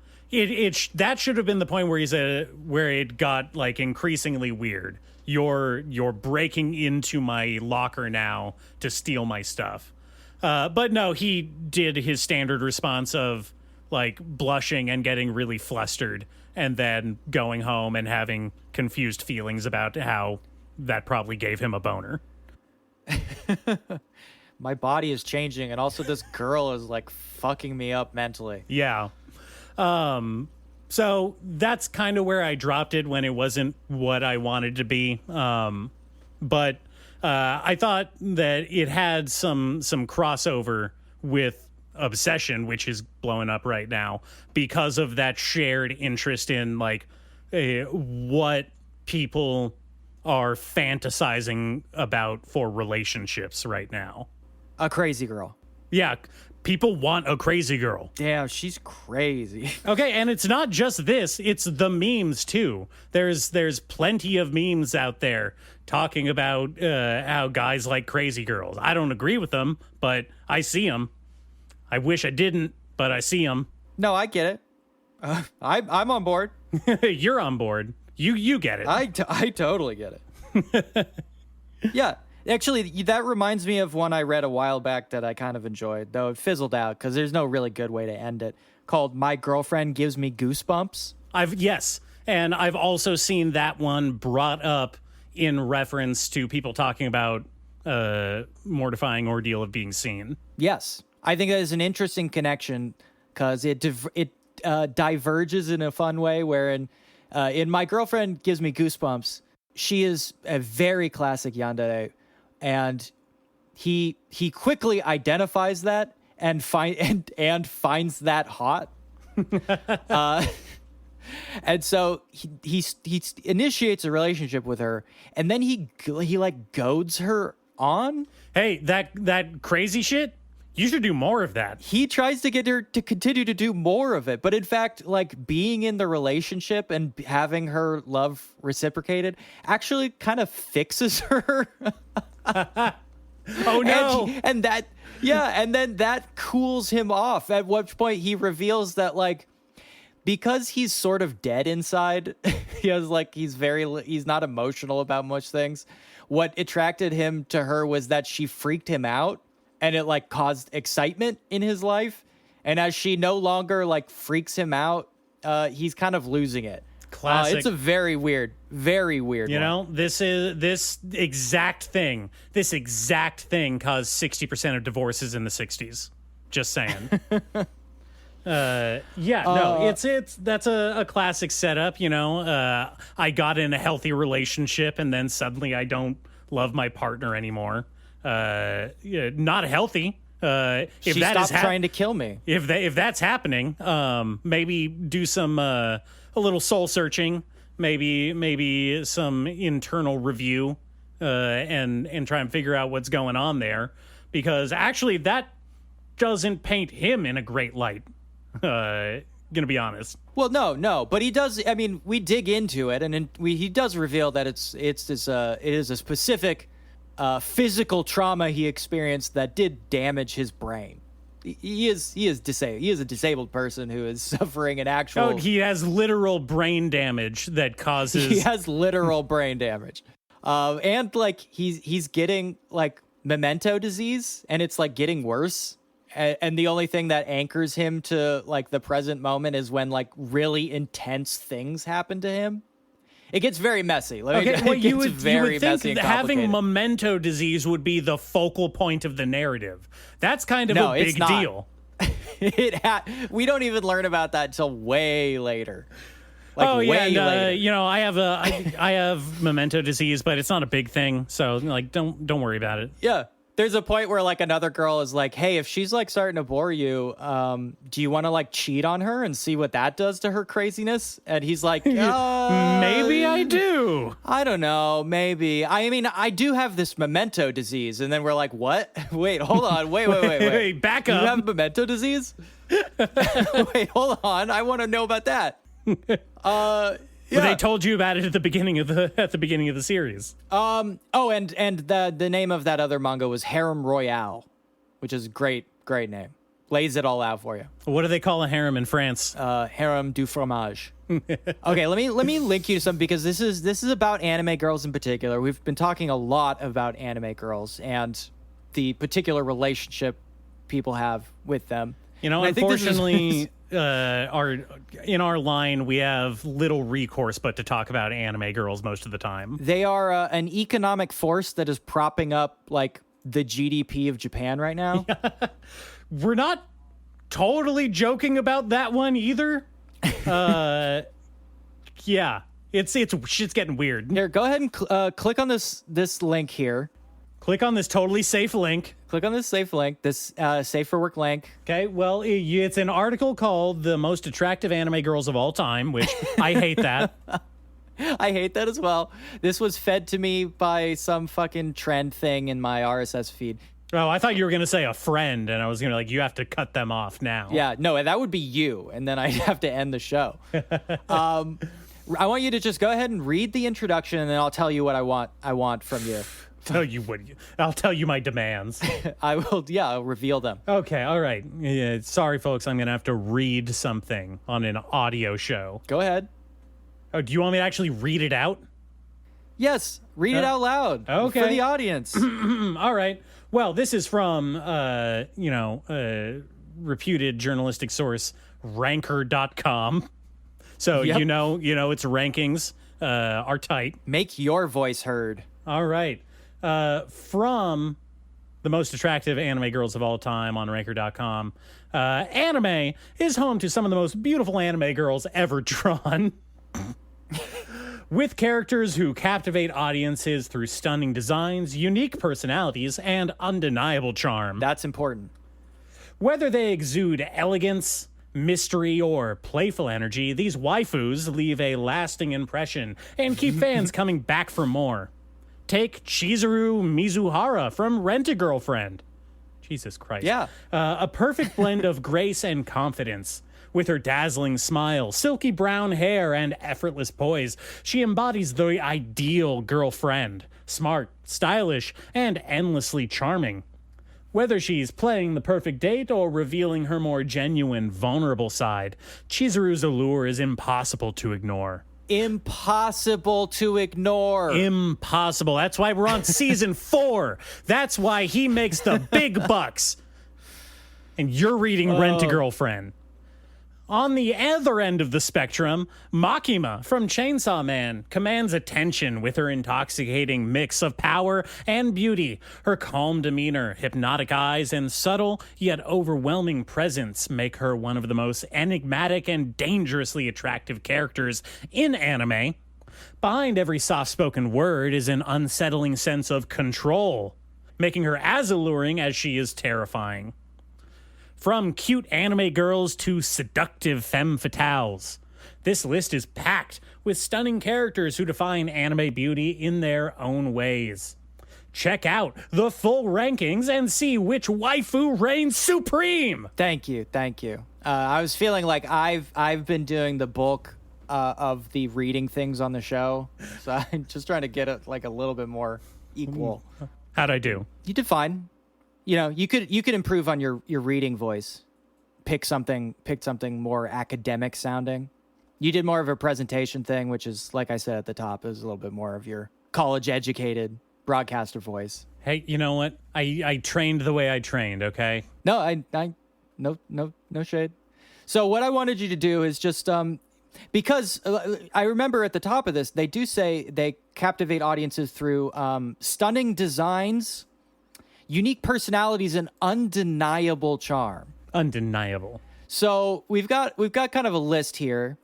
should have been the point where it got like increasingly weird. You're breaking into my locker now to steal my stuff. But no, he did his standard response of like blushing and getting really flustered and then going home and having confused feelings about how that probably gave him a boner. My body is changing, and also this girl is like fucking me up mentally. Yeah. So that's kind of where I dropped it when it wasn't what I wanted to be. But I thought that it had some crossover with Obsession, which is blowing up right now because of that shared interest in like what people are fantasizing about for relationships right now. A crazy girl. Yeah. People want a crazy girl. Damn, she's crazy. Okay, and it's not just this, it's the memes too. There's plenty of memes out there talking about how guys like crazy girls. I don't agree with them, but I see them. I wish I didn't, but I see them. No, I get it. I'm on board. You're on board. You get it. I totally get it. Yeah. Actually, that reminds me of one I read a while back that I kind of enjoyed, though it fizzled out because there's no really good way to end it, called My Girlfriend Gives Me Goosebumps. Yes, and I've also seen that one brought up in reference to people talking about mortifying ordeal of being seen. Yes, I think that is an interesting connection because it diverges in a fun way, wherein in My Girlfriend Gives Me Goosebumps, she is a very classic yandere. And he quickly identifies that and finds that hot. And so he initiates a relationship with her, and then he like goads her on. Hey, that crazy shit, you should do more of that. He tries to get her to continue to do more of it, but in fact, like being in the relationship and having her love reciprocated actually kind of fixes her. Oh no. And then that cools him off, at which point he reveals that, like, because he's sort of dead inside, he's not emotional about much things. What attracted him to her was that she freaked him out, and it like caused excitement in his life. And as she no longer like freaks him out, he's kind of losing it. Classic. It's a very weird one. Know, this exact thing caused 60% of divorces in the 60s. Just saying. That's a classic setup. I got in a healthy relationship and then suddenly I don't love my partner anymore. Not healthy. If she stopped trying to kill me. If that's happening, maybe do some a little soul searching, maybe some internal review, and try and figure out what's going on there, because actually that doesn't paint him in a great light. Gonna be honest. Well, no, but he does. I mean, we dig into it, and he does reveal that it is a specific physical trauma he experienced that did damage his brain. He is disabled. He is a disabled person who is suffering an actual. Oh, he has literal brain damage that causes. He has literal brain damage, and like he's getting like memento disease, and it's like getting worse. And the only thing that anchors him to like the present moment is when like really intense things happen to him. It gets very messy. You would think that having memento disease would be the focal point of the narrative. That's kind of a big deal. We don't even learn about that until way later. Later. I have memento disease, but it's not a big thing. So like, don't worry about it. Yeah. There's a point where like another girl is like, hey, if she's like starting to bore you, do you want to like cheat on her and see what that does to her craziness? And he's like, maybe I do. I don't know. Maybe. I mean, I do have this memento disease. And then we're like, what? Wait, hold on. Wait. Back up. You have memento disease? Wait, hold on. I want to know about that. Yeah. They told you about it at the beginning of the series. And the name of that other manga was Harem Royale, which is great name. Lays it all out for you. What do they call a harem in France? Harem du fromage. Okay, let me link you to some, because this is about anime girls in particular. We've been talking a lot about anime girls and the particular relationship people have with them. Unfortunately, in our line, we have little recourse but to talk about anime girls most of the time. They are an economic force that is propping up like the GDP of Japan right now. We're not totally joking about that one either. Yeah, shit's getting weird. Here, go ahead and click on this link here. Click on this totally safe link. Click on this safe link, this safe for work link. Okay, well, it's an article called The Most Attractive Anime Girls of All Time, which I hate that. I hate that as well. This was fed to me by some fucking trend thing in my RSS feed. Oh, I thought you were going to say a friend, and I was going to you have to cut them off now. Yeah, no, that would be you, and then I'd have to end the show. I want you to just go ahead and read the introduction, and then I'll tell you what I want from you. Tell you what? I'll tell you my demands. I will. Yeah, I'll reveal them. Okay. All right. Yeah, sorry, folks. I'm gonna have to read something on an audio show. Go ahead. Oh, do you want me to actually read it out? Yes. Read it out loud. Okay. For the audience. All right. Well, this is from reputed journalistic source ranker.com. So yep. you know its rankings are tight. Make your voice heard. All right. From the most attractive anime girls of all time on ranker.com, anime is home to some of the most beautiful anime girls ever drawn. with characters who captivate audiences through stunning designs, unique personalities, and undeniable charm. That's important. Whether they exude elegance, mystery, or playful energy, these waifus leave a lasting impression and keep fans coming back for more. Take Chizuru Mizuhara from Rent-A-Girlfriend. Jesus Christ. Yeah. A perfect blend of grace and confidence. With her dazzling smile, silky brown hair, and effortless poise, she embodies the ideal girlfriend. Smart, stylish, and endlessly charming. Whether she's playing the perfect date or revealing her more genuine, vulnerable side, Chizuru's allure is impossible to ignore. Impossible to ignore. Impossible. That's why we're on season 4. That's why he makes the big bucks. And you're reading Rent-A-Girlfriend. On the other end of the spectrum, Makima from Chainsaw Man commands attention with her intoxicating mix of power and beauty. Her calm demeanor, hypnotic eyes, and subtle yet overwhelming presence make her one of the most enigmatic and dangerously attractive characters in anime. Behind every soft-spoken word is an unsettling sense of control, making her as alluring as she is terrifying. From cute anime girls to seductive femme fatales, this list is packed with stunning characters who define anime beauty in their own ways. Check out the full rankings and see which waifu reigns supreme. Thank you. I was feeling like I've been doing the bulk of the reading things on the show, so I'm just trying to get it like a little bit more equal. How'd I do? You did fine. You know, you could improve on your reading voice. Pick something more academic sounding. You did more of a presentation thing, which is, like I said at the top, is a little bit more of your college educated broadcaster voice. Hey, you know what? I trained the way I trained, okay? No, no shade. So what I wanted you to do is just because I remember at the top of this, they do say they captivate audiences through stunning designs, unique personalities, and undeniable charm. Undeniable. So we've got kind of a list here,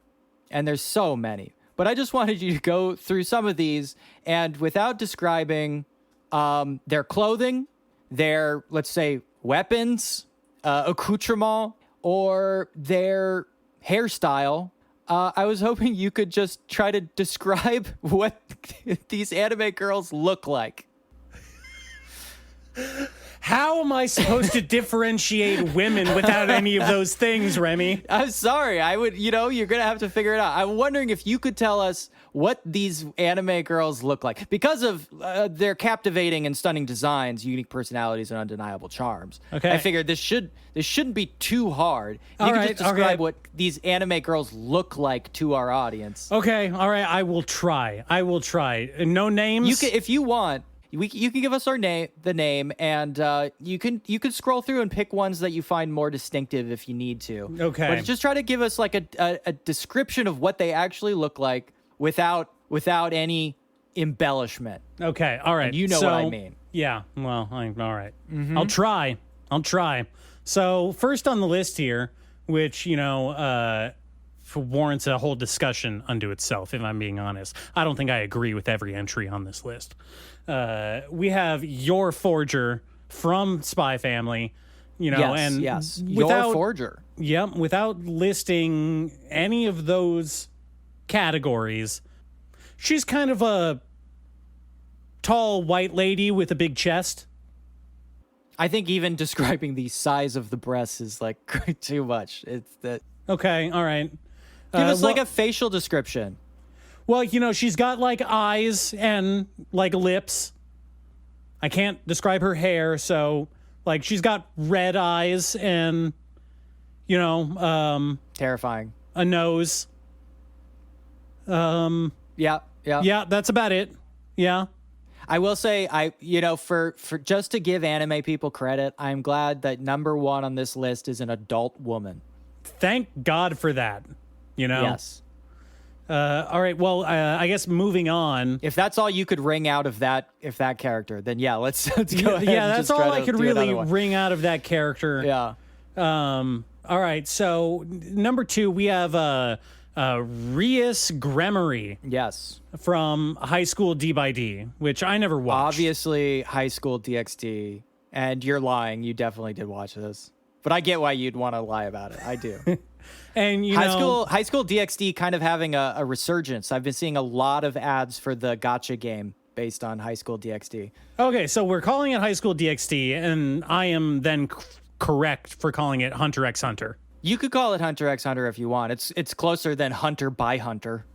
and there's so many. But I just wanted you to go through some of these, and without describing their clothing, their, let's say, weapons, accoutrement, or their hairstyle, I was hoping you could just try to describe what these anime girls look like. How am I supposed to differentiate women without any of those things, Remy? I'm sorry. You're going to have to figure it out. I'm wondering if you could tell us what these anime girls look like because of their captivating and stunning designs, unique personalities, and undeniable charms. Okay. I figured this shouldn't be too hard. You can just describe what these anime girls look like to our audience. Okay. All right. I will try. No names? You can, if you want. You can give us the name, and you can scroll through and pick ones that you find more distinctive if you need to. Okay. But just try to give us like a description of what they actually look like without any embellishment. Okay. All right. And you know what I mean. Yeah. Well, all right. Mm-hmm. I'll try. So first on the list here, which, warrants a whole discussion unto itself, if I'm being honest. I don't think I agree with every entry on this list. We have Your Forger from Spy Family, yes. Your Forger. Yep, without listing any of those categories. She's kind of a tall white lady with a big chest. I think even describing the size of the breasts is like too much. It's that. Okay, all right. Give us like a facial description. Well, she's got like eyes and like lips. I can't describe her hair, so like she's got red eyes and terrifying. A nose. Yeah. Yeah, that's about it. Yeah. I will say, for just to give anime people credit, I'm glad that number 1 on this list is an adult woman. Thank God for that. Yes. All right. Well, I guess moving on. If that's all you could wring out of that character, then yeah, let's go ahead. Yeah, and that's just all I could really wring wring out of that character. Yeah. All right. So number 2, we have Rias Gremery Yes. from High School D by D, which I never watched. Obviously, High School DxD. And you're lying. You definitely did watch this. But I get why you'd want to lie about it. I do. And High School DxD kind of having a resurgence. I've been seeing a lot of ads for the gotcha game based on High School DxD. Okay, so we're calling it High School DxD, and I am then correct for calling it Hunter x Hunter. You could call it Hunter x Hunter if you want. It's closer than Hunter by Hunter.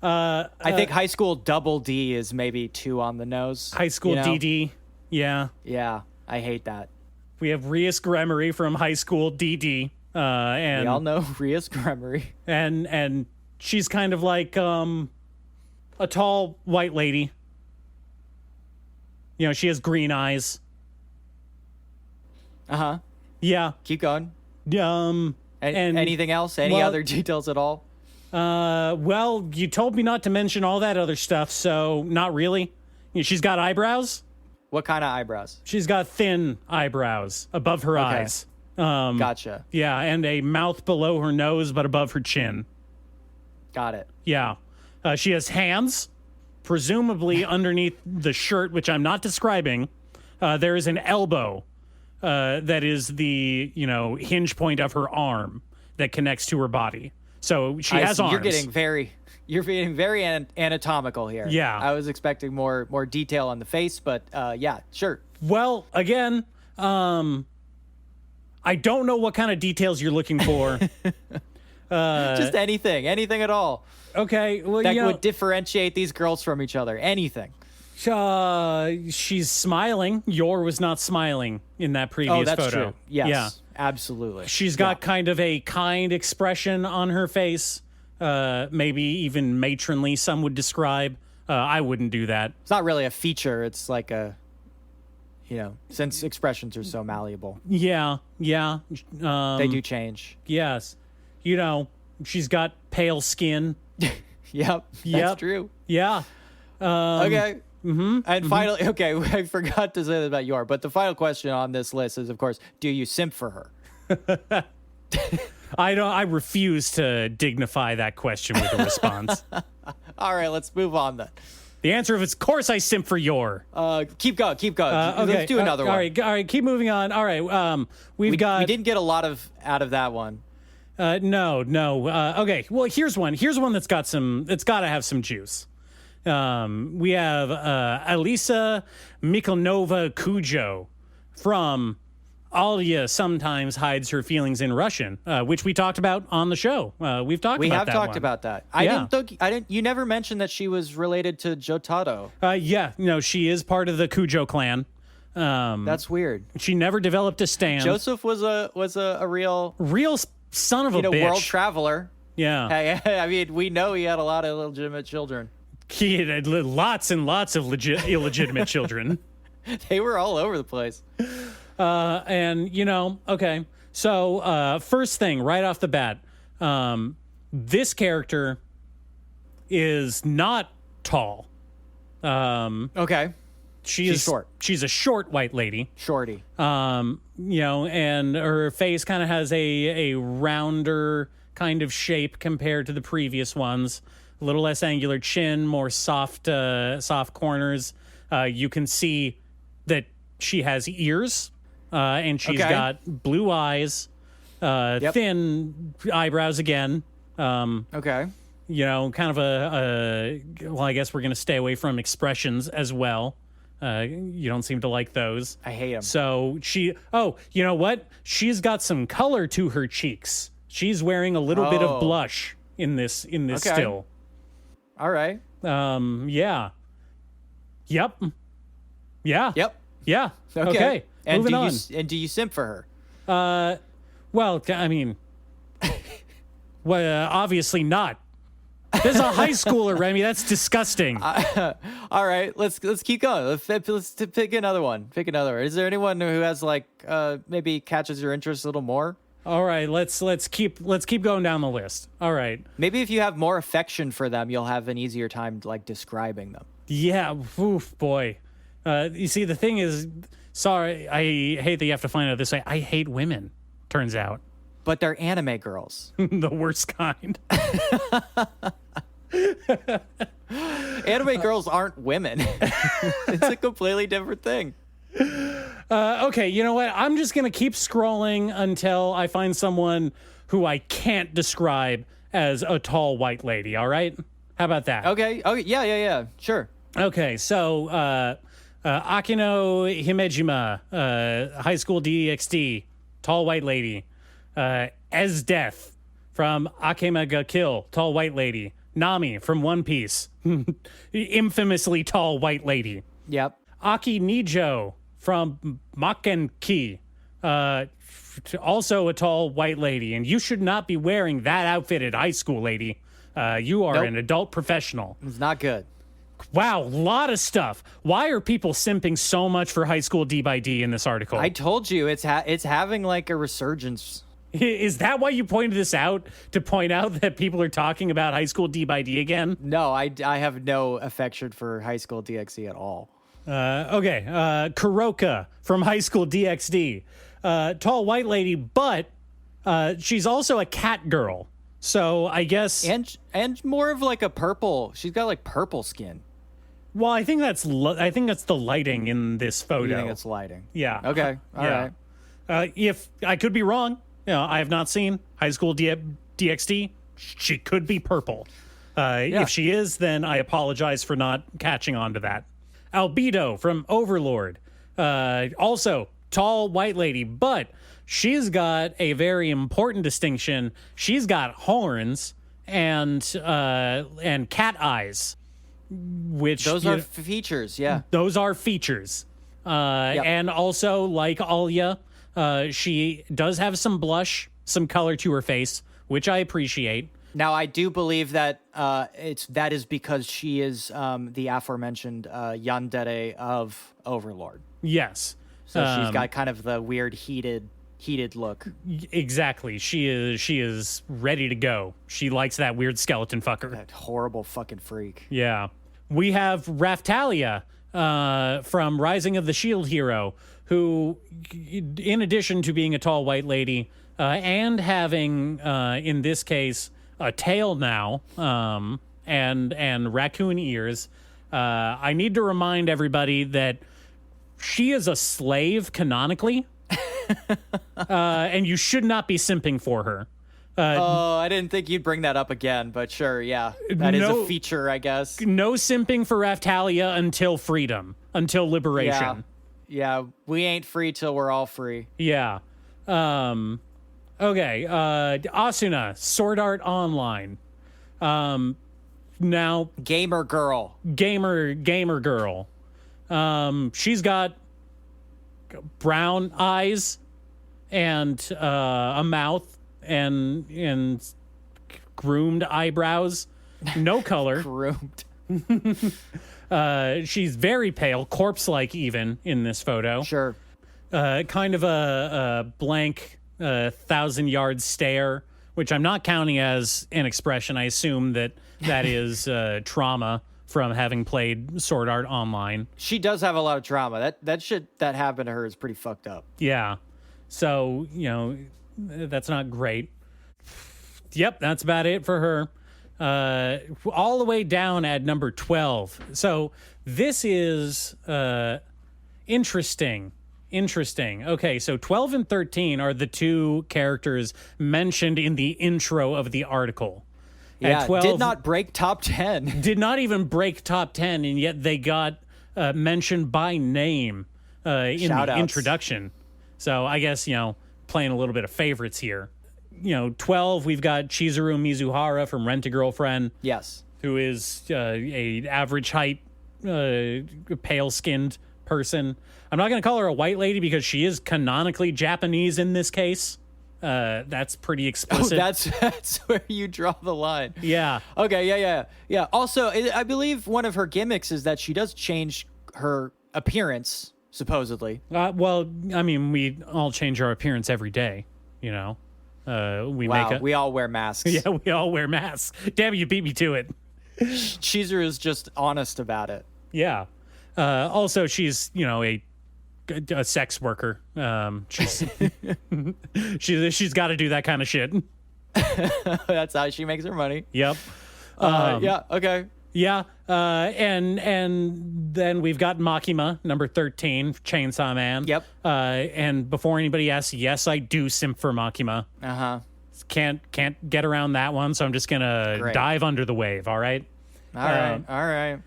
I think High School Double D is maybe 2 on the nose. High School DD, yeah. Yeah, I hate that. We have Rias Gremery from High School DD, and We all know Rias Gremery. and she's kind of like a tall white lady. You know, she has green eyes. Uh-huh. Yeah. Keep going. And anything else? Any other details at all? Well, you told me not to mention all that other stuff, so not really. You know, she's got eyebrows. What kind of eyebrows? She's got thin eyebrows above her eyes. Gotcha. Yeah, and a mouth below her nose but above her chin. Got it. Yeah. She has hands, presumably underneath the shirt, which I'm not describing. There is an elbow that is the, hinge point of her arm that connects to her body. So she has arms. You're being very anatomical here. Yeah. I was expecting more detail on the face, but yeah, sure. Well, again, I don't know what kind of details you're looking for. Just anything at all. Okay, well, that would differentiate these girls from each other. Anything. She's smiling. Yor was not smiling in that previous photo. photo. True. Yes, yeah, absolutely. She's got kind of a kind expression on her face. Maybe even matronly, some would describe. I wouldn't do that. It's not really a feature. It's like since expressions are so malleable. Yeah. They do change. Yes. She's got pale skin. Yep. That's true. Yeah. Okay. Mm-hmm. And finally, okay, I forgot to say this about Yor, but the final question on this list is, of course, do you simp for her? I refuse to dignify that question with a response. All right, let's move on then. The answer is, of course, I simp for Yor. Keep going. Okay. Let's do another one. All right, keep moving on. All right, we didn't get a lot out of that one. No. Okay, well, here's one. Here's one that's got to have some juice. We have Alisa Mikhalnova Kujo from Alya Sometimes Hides Her Feelings in Russian, which we talked about on the show. We have talked about that. I didn't. You never mentioned that she was related to Jotaro. Yeah, no, she is part of the Kujo clan. That's weird. She never developed a stand. Joseph was a real son of a bitch. World traveler. Yeah. I mean, we know he had a lot of illegitimate children. He had lots and lots of illegitimate children. They were all over the place. Okay. So, first thing right off the bat, this character is not tall. Okay. She's short. She's a short white lady. Shorty. And her face kind of has a rounder kind of shape compared to the previous ones. A little less angular chin, more soft corners. You can see that she has ears, and she's got blue eyes, thin eyebrows again. Okay. Kind of well, I guess we're going to stay away from expressions as well. You don't seem to like those. I hate them. So you know what? She's got some color to her cheeks. She's wearing a little bit of blush in this still. All right. Yeah. Yep. Yeah. Yep. Yeah. Okay. And moving on. Do you simp for her? Well, I mean, obviously not. There's a high schooler, Remy. That's disgusting. All right, let's keep going. Let's pick another one. Is there anyone who has maybe catches your interest a little more? All right, let's keep going down the list. All right. Maybe if you have more affection for them, you'll have an easier time describing them. Yeah. Oof, boy. You see, the thing is, sorry, I hate that you have to find out this way. I hate women. Turns out. but they're anime girls. The worst kind. Anime girls aren't women. It's a completely different thing. Okay, you know what? I'm just going to keep scrolling until I find someone who I can't describe as a tall white lady, all right? How about that? Okay. Yeah. Sure. Okay, so Akino Himejima, High School DxD, tall white lady. Ez Death from Akeme ga Kill, tall white lady. Nami from One Piece, infamously tall white lady. Yep. Aki Nijo from Makenki, also a tall white lady. And you should not be wearing that outfit at high school, lady. You are an adult professional. It's not good. Wow, a lot of stuff. Why are people simping so much for high school D by D in this article? I told you it's having like a resurgence. Is that why you pointed this out? To point out that people are talking about high school D by D again? No, I have no affection for High School DxD at all. Okay, Kuroka from High School DxD. Tall white lady, but she's also a cat girl. So I guess... And more of like a purple. She's got like purple skin. Well, I think that's the lighting in this photo. You think it's lighting? Yeah. Okay. All right. If I could be wrong, I have not seen High School DxD. She could be purple. If she is, then I apologize for not catching on to that. Albedo from Overlord. Also, tall white lady, but she's got a very important distinction. She's got horns and cat eyes, which those are features. Yeah, those are features. And also, like Alya, she does have some blush, some color to her face, which I appreciate. Now, I do believe that that is because she is the aforementioned yandere of Overlord. Yes. So she's got kind of the weird heated look. Exactly. She is ready to go. She likes that weird skeleton fucker. That horrible fucking freak. Yeah. We have Raftalia from Rising of the Shield Hero, who, in addition to being a tall white lady and having, in this case, a tail now and raccoon ears, I need to remind everybody that she is a slave canonically. And you should not be simping for her. I didn't think you'd bring that up again, but sure, yeah. That is a feature, I guess. No simping for Raftalia until freedom, until liberation. Yeah, we ain't free till we're all free. Yeah. Okay, Asuna, Sword Art Online. Now... Gamer girl. Gamer girl. She's got brown eyes and a mouth and groomed eyebrows, no color. Groomed. She's very pale, corpse-like even in this photo. Sure. Kind of a blank 1,000-yard stare, which I'm not counting as an expression. I assume that is trauma from having played Sword Art Online. She does have a lot of trauma. That shit that happened to her is pretty fucked up. Yeah. So, that's not great. Yep, that's about it for her. All the way down at number 12. So this is interesting. Okay, so 12 and 13 are the two characters mentioned in the intro of the article. Yeah, at 12, did not break top 10. Did not even break top 10, and yet they got mentioned by name in the introduction. So I guess, playing a little bit of favorites here. 12, we've got Chizuru Mizuhara from Rent-A-Girlfriend. Yes. Who is a average height, pale-skinned person. I'm not going to call her a white lady because she is canonically Japanese in this case. That's pretty explicit. Oh, that's where you draw the line. Yeah. Okay, yeah. Also, I believe one of her gimmicks is that she does change her appearance, supposedly. Well, I mean, we all change our appearance every day, we all wear masks. Yeah, we all wear masks. Damn, you beat me to it. Chizuru is just honest about it. Yeah. Also, she's, a a sex worker. She's she's got to do that kind of shit. That's how she makes her money. Yep. Yeah. Okay. Yeah. And then we've got Makima, number 13, Chainsaw Man. Yep. And before anybody asks, yes, I do simp for Makima. Can't get around that one, so I'm just gonna dive under the wave. All right. All right.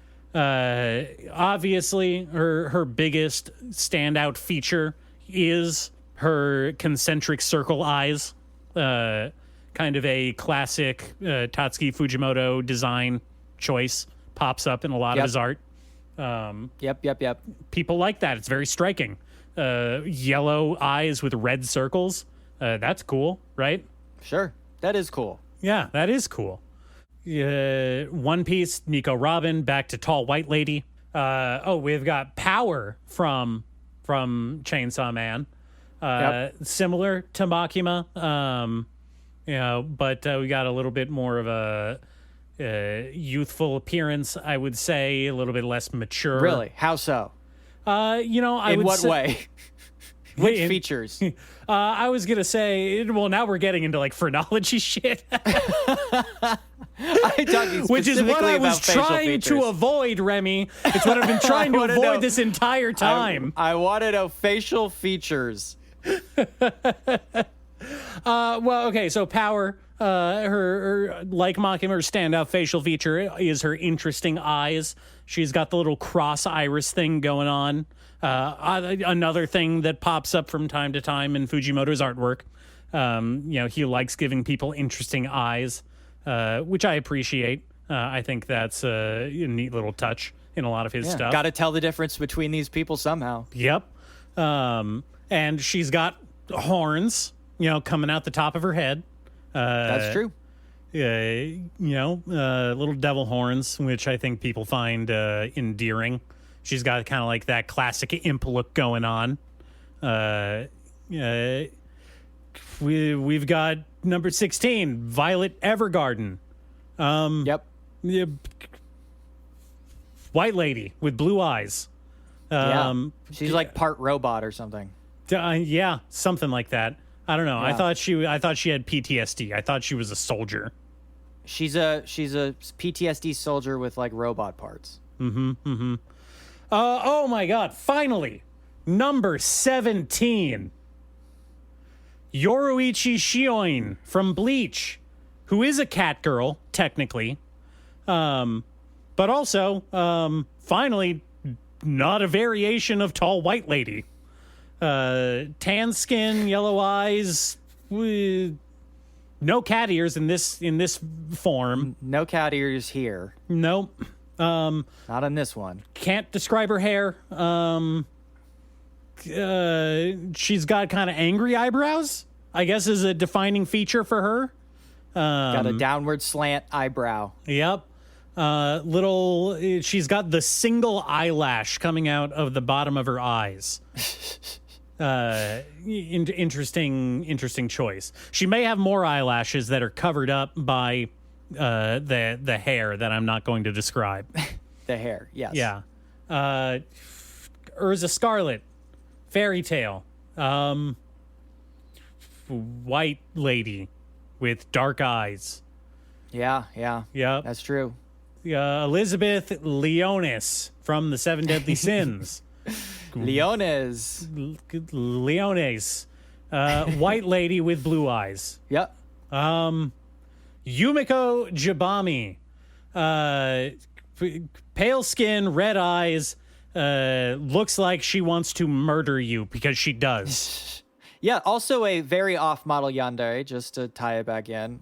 Obviously, her biggest standout feature is her concentric circle eyes. Kind of a classic Tatsuki Fujimoto design choice. Pops up in a lot of his art. Yep. People like that. It's very striking. Yellow eyes with red circles. That's cool, right? Sure. That is cool. Yeah, that is cool. One Piece, Nico Robin, back to Tall White Lady. We've got Power from Chainsaw Man. Similar to Makima. But we got a little bit more of a youthful appearance, I would say, a little bit less mature. Really? How so? In what way? Which features? I was gonna say, well, now we're getting into like phrenology shit, which is what I was trying to avoid, Remy. It's what I've been trying to avoid this entire time. I want to know facial features. Okay, so Power, her like Makima, her standout facial feature is her interesting eyes. She's got the little cross iris thing going on. Another thing that pops up from time to time in Fujimoto's artwork. He likes giving people interesting eyes, which I appreciate. I think that's a neat little touch in a lot of his stuff. Got to tell the difference between these people somehow. Yep. And she's got horns, coming out the top of her head. That's true. Little devil horns, which I think people find endearing. She's got kind of like that classic imp look going on. We've got number 16, Violet Evergarden. Yep. White lady with blue eyes. She's like part robot or something. Yeah, something like that. I don't know. Yeah. I thought she had PTSD. I thought she was a soldier. She's a PTSD soldier with like robot parts. Oh my God! Finally, number 17, Yoruichi Shioin from Bleach, who is a cat girl technically, but also finally not a variation of Tall White Lady. Tan skin, yellow eyes, no cat ears in this form. No cat ears here. Nope. Not on this one. Can't describe her hair. She's got kind of angry eyebrows, I guess, is a defining feature for her. Got a downward slant eyebrow. Yep. She's got the single eyelash coming out of the bottom of her eyes. Interesting choice. She may have more eyelashes that are covered up by the hair that I'm not going to describe. The hair, yes. Yeah. Urza Scarlet, Fairy Tale, white lady with dark eyes. Yeah. Yep. That's true. Elizabeth Leonis from the Seven Deadly Sins. Leones. White lady with blue eyes. Yep. Yumiko Jabami. Pale skin, red eyes. Looks like she wants to murder you because she does. Yeah, also a very off-model yandere, just to tie it back in.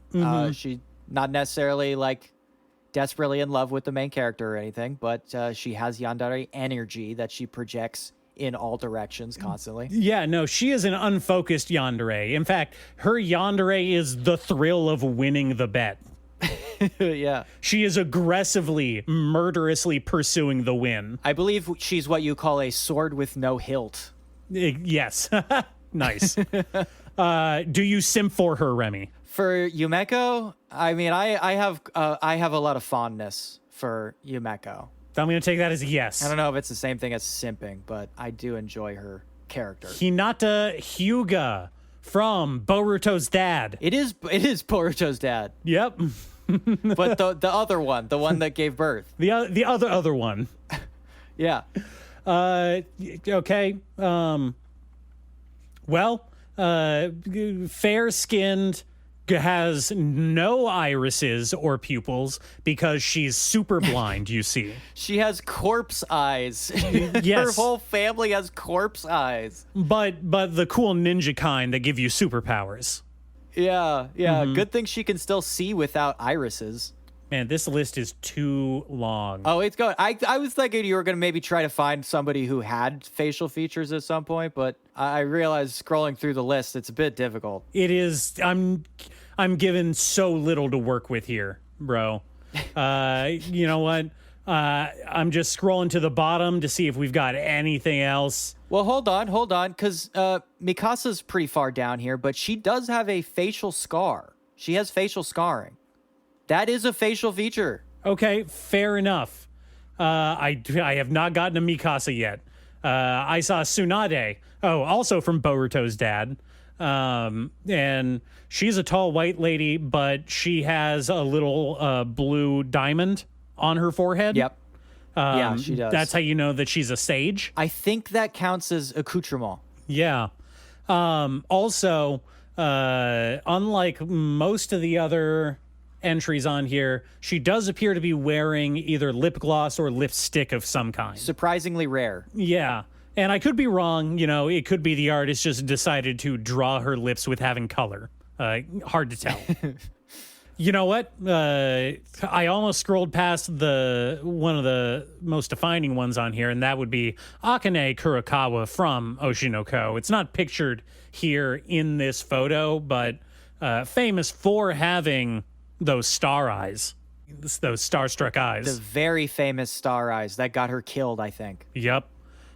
She not necessarily like desperately in love with the main character or anything, but she has yandere energy that she projects in all directions constantly. Yeah, no, she is an unfocused yandere. In fact, her yandere is the thrill of winning the bet. Yeah. She is aggressively, murderously pursuing the win. I believe she's what you call a sword with no hilt. Yes. Nice. Do you simp for her, Remy? For Yumeko, I mean, I have a lot of fondness for Yumeko. I'm going to take that as a yes. I don't know if it's the same thing as simping, but I do enjoy her character. Hinata Hyuga from Boruto's dad. It is Boruto's dad. Yep. But the other one, the one that gave birth. The other one. Yeah. Okay. Well, fair-skinned, has no irises or pupils because she's super blind, you see. She has corpse eyes. Yes. Her whole family has corpse eyes. But the cool ninja kind that give you superpowers. Yeah. Good thing she can still see without irises. Man, this list is too long. Oh, it's going. I was thinking you were going to maybe try to find somebody who had facial features at some point, but I realized scrolling through the list, it's a bit difficult. It is. I'm given so little to work with here, bro. You know what? I'm just scrolling to the bottom to see if we've got anything else. Well, hold on, because Mikasa's pretty far down here, but she does have a facial scar. She has facial scarring. That is a facial feature. Okay, fair enough. I have not gotten a Mikasa yet. I saw Tsunade. Oh, also from Boruto's dad. And she's a tall white lady, but she has a little blue diamond on her forehead. Yep. Yeah, she does. That's how you know that she's a sage. I think that counts as accoutrement. Yeah. Also, unlike most of the other entries on here, she does appear to be wearing either lip gloss or lipstick of some kind. Surprisingly rare. Yeah. And I could be wrong. You know, it could be the artist just decided to draw her lips with having color. Hard to tell. You know what? I almost scrolled past one of the most defining ones on here, and that would be Akane Kurokawa from Oshinoko. It's not pictured here in this photo, but famous for having those star eyes, those starstruck eyes. The very famous star eyes that got her killed, I think. Yep.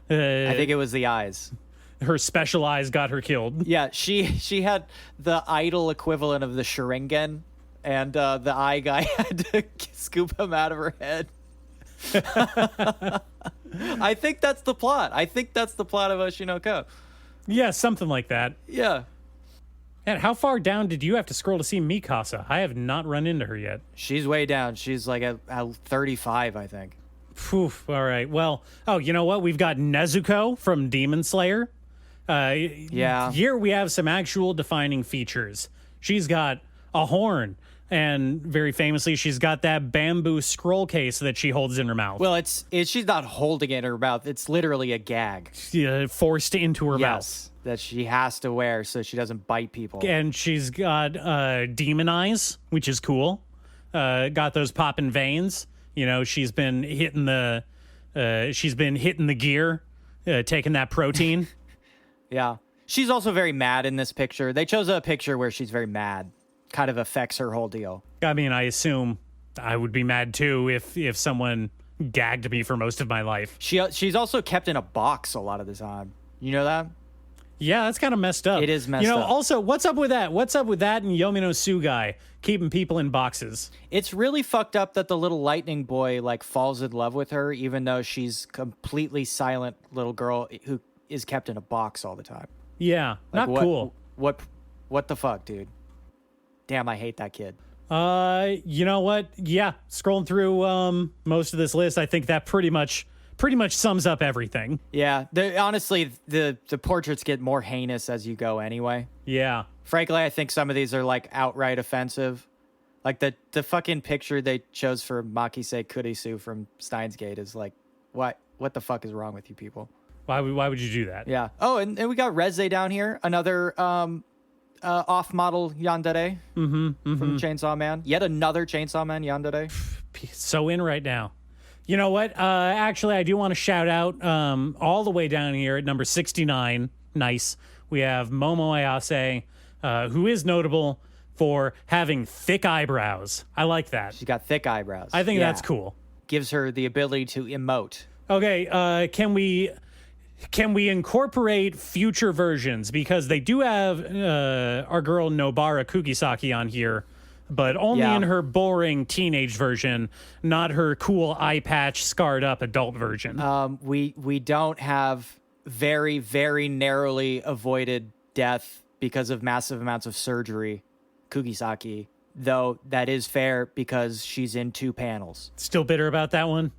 I think it was the eyes. Her special eyes got her killed. Yeah, she had the idol equivalent of the Sharingan, and the eye guy had to scoop him out of her head. I think that's the plot. I think that's the plot of Oshinoko. Yeah, something like that. Yeah. And how far down did you have to scroll to see Mikasa? I have not run into her yet. She's way down. She's like at 35, I think. Phew, all right. Well, you know what? We've got Nezuko from Demon Slayer. Yeah. Here we have some actual defining features. She's got a horn, and very famously, she's got that bamboo scroll case that she holds in her mouth. Well, she's not holding it in her mouth. It's literally a gag. Forced into her mouth. That she has to wear so she doesn't bite people. And she's got demon eyes, which is cool. Got those popping veins. You know, she's been hitting the gear, taking that protein. Yeah. She's also very mad in this picture. They chose a picture where she's very mad. Kind of affects her whole deal. I mean, I assume I would be mad too if someone gagged me for most of my life. She's also kept in a box a lot of the time. You know that? Yeah, that's kind of messed up. It is messed up. Also, what's up with that? What's up with that and Yomi no Tsugai keeping people in boxes? It's really fucked up that the little lightning boy falls in love with her, even though she's completely silent little girl who is kept in a box all the time. Yeah, not cool. What the fuck, dude? Damn, I hate that kid. You know what? Yeah, scrolling through most of this list, I think that pretty much sums up everything. Yeah, honestly, the portraits get more heinous as you go anyway. Yeah. Frankly, I think some of these are outright offensive. Like the fucking picture they chose for Makise Kurisu from Steins Gate is what the fuck is wrong with you people? Why would you do that? Yeah. Oh, and we got Reze down here, another off-model yandere from Chainsaw Man. Yet another Chainsaw Man yandere. So in right now. You know what? Actually, I do want to shout out all the way down here at number 69. Nice. We have Momo Ayase, who is notable for having thick eyebrows. I like that. She's got thick eyebrows. I think that's cool. Gives her the ability to emote. Okay, can we incorporate future versions? Because they do have our girl Nobara Kugisaki on here but only Yeah. in her boring teenage version, not her cool eye patch scarred up adult version. We don't have very, very narrowly avoided death because of massive amounts of surgery, Kugisaki, though that is fair because she's in 2 panels. Still bitter about that one?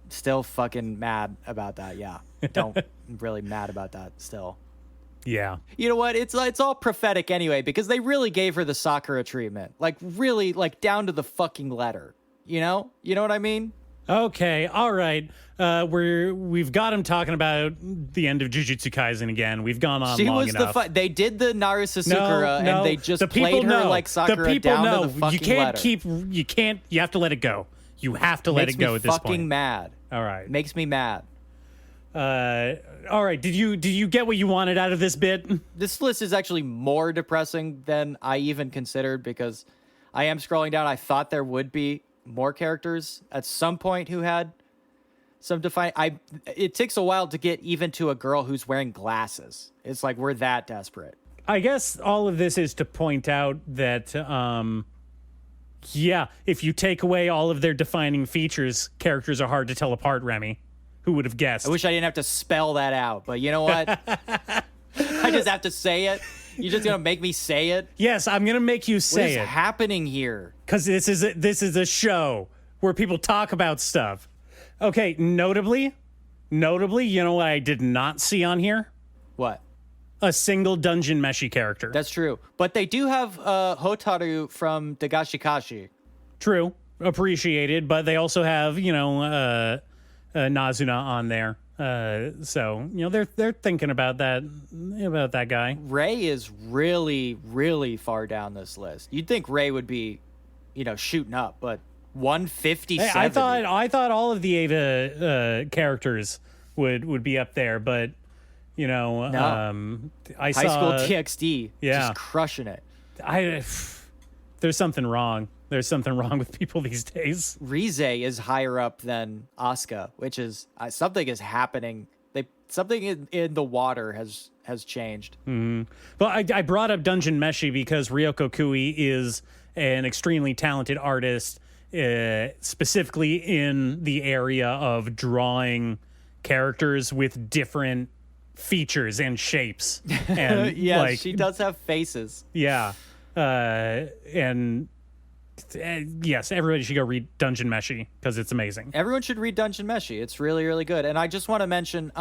Still fucking mad about that, yeah. Don't really mad about that still. Yeah. You know what? It's all prophetic anyway, because they really gave her the Sakura treatment. Like, really, like, down to the fucking letter. You know? You know what I mean? Okay, all right. We've got him talking about the end of Jujutsu Kaisen again. We've gone on She long was enough. they did the Naruto Sakura, No, and they just the people played her know. like Sakura the people down know. to the fucking You can't letter. you have to let it go. You have to let Makes it go me at this fucking point. mad. All right. Makes me mad. All right. Did you get what you wanted out of this bit? This list is actually more depressing than I even considered, because I am scrolling down. I thought there would be more characters at some point who had some it takes a while to get even to a girl who's wearing glasses. It's like we're that desperate. I guess all of this is to point out that yeah, if you take away all of their defining features, characters are hard to tell apart, Remy. Who would have guessed? I wish I didn't have to spell that out, but you know what? I just have to say it. You're just gonna make me say it? Yes, I'm gonna make you What say is it happening here? because this is a show where people talk about stuff. Okay, notably, you know what I did not see on here? What? A single Dungeon Meshi character. That's true. But they do have Hotaru from Dagashikashi. True, appreciated, but they also have Nazuna on there. So they're thinking about that guy. Ray is really, really far down this list. You'd think Ray would be, shooting up, but 150. Hey, I thought all of the Ava characters would be up there, but No. I High saw School DxD, yeah. just crushing it. There's something wrong. There's something wrong with people these days. Rize is higher up than Asuka, which is something is happening. Something in the water has changed. Mm-hmm. Well, I brought up Dungeon Meshi because Ryoko Kui is an extremely talented artist, specifically in the area of drawing characters with different features and shapes. And Yeah, she does have faces. Yeah. And yes, everybody should go read Dungeon Meshi because it's amazing. Everyone should read Dungeon Meshi. It's really, really good. And I just want to mention,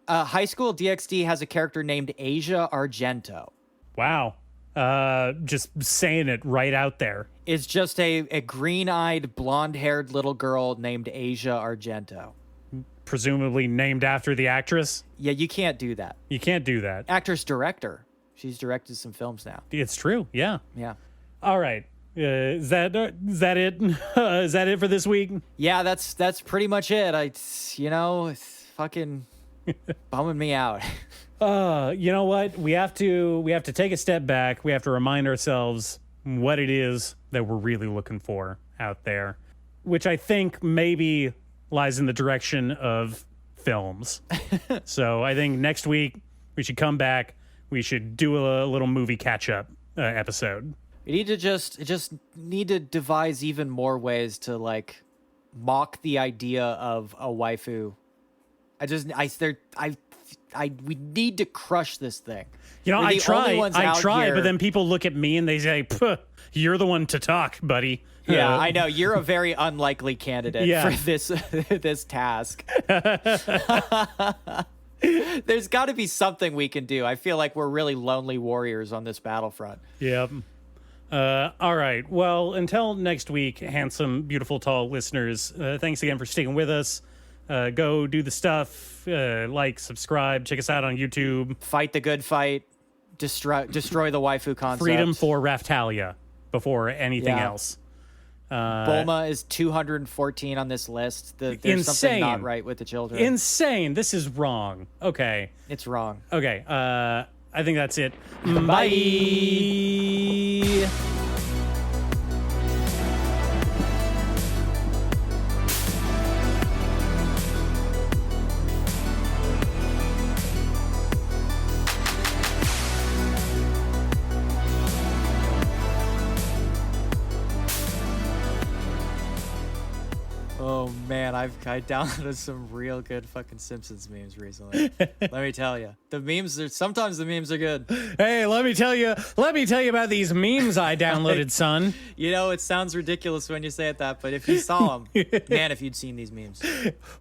High School DxD has a character named Asia Argento. Wow. Just saying it right out there. It's just a green-eyed, blonde-haired little girl named Asia Argento. Presumably named after the actress. Yeah, you can't do that. You can't do that. Actress-director. She's directed some films now. It's true. Yeah. Yeah. All right. Is that it? Is that it for this week? Yeah, that's pretty much it. It's fucking bumming me out. You know what? We have to take a step back. We have to remind ourselves what it is that we're really looking for out there, which I think maybe lies in the direction of films. So I think next week we should come back. We should do a little movie catch-up episode. We need to just need to devise even more ways to mock the idea of a waifu. We need to crush this thing. I try, here. but then people look at me and they say, "You're the one to talk, buddy." Yeah, I know. You're a very unlikely candidate for this task. There's got to be something we can do. I feel like we're really lonely warriors on this battlefront. Yep. All right. Well, until next week, handsome, beautiful, tall listeners, thanks again for sticking with us. Go do the stuff, subscribe, check us out on YouTube. Fight the good fight. Destroy the waifu concept. Freedom for Raftalia before anything else. Bulma is 214 on this list. There's insane. Something not right with the children. Insane. This is wrong. Okay. It's wrong. Okay. I think that's it. Bye. Oh man, I downloaded some real good fucking Simpsons memes recently. Let me tell you, sometimes the memes are good. Hey, let me tell you about these memes I downloaded, son. You know, it sounds ridiculous when you say it that, but if you saw them, man, if you'd seen these memes.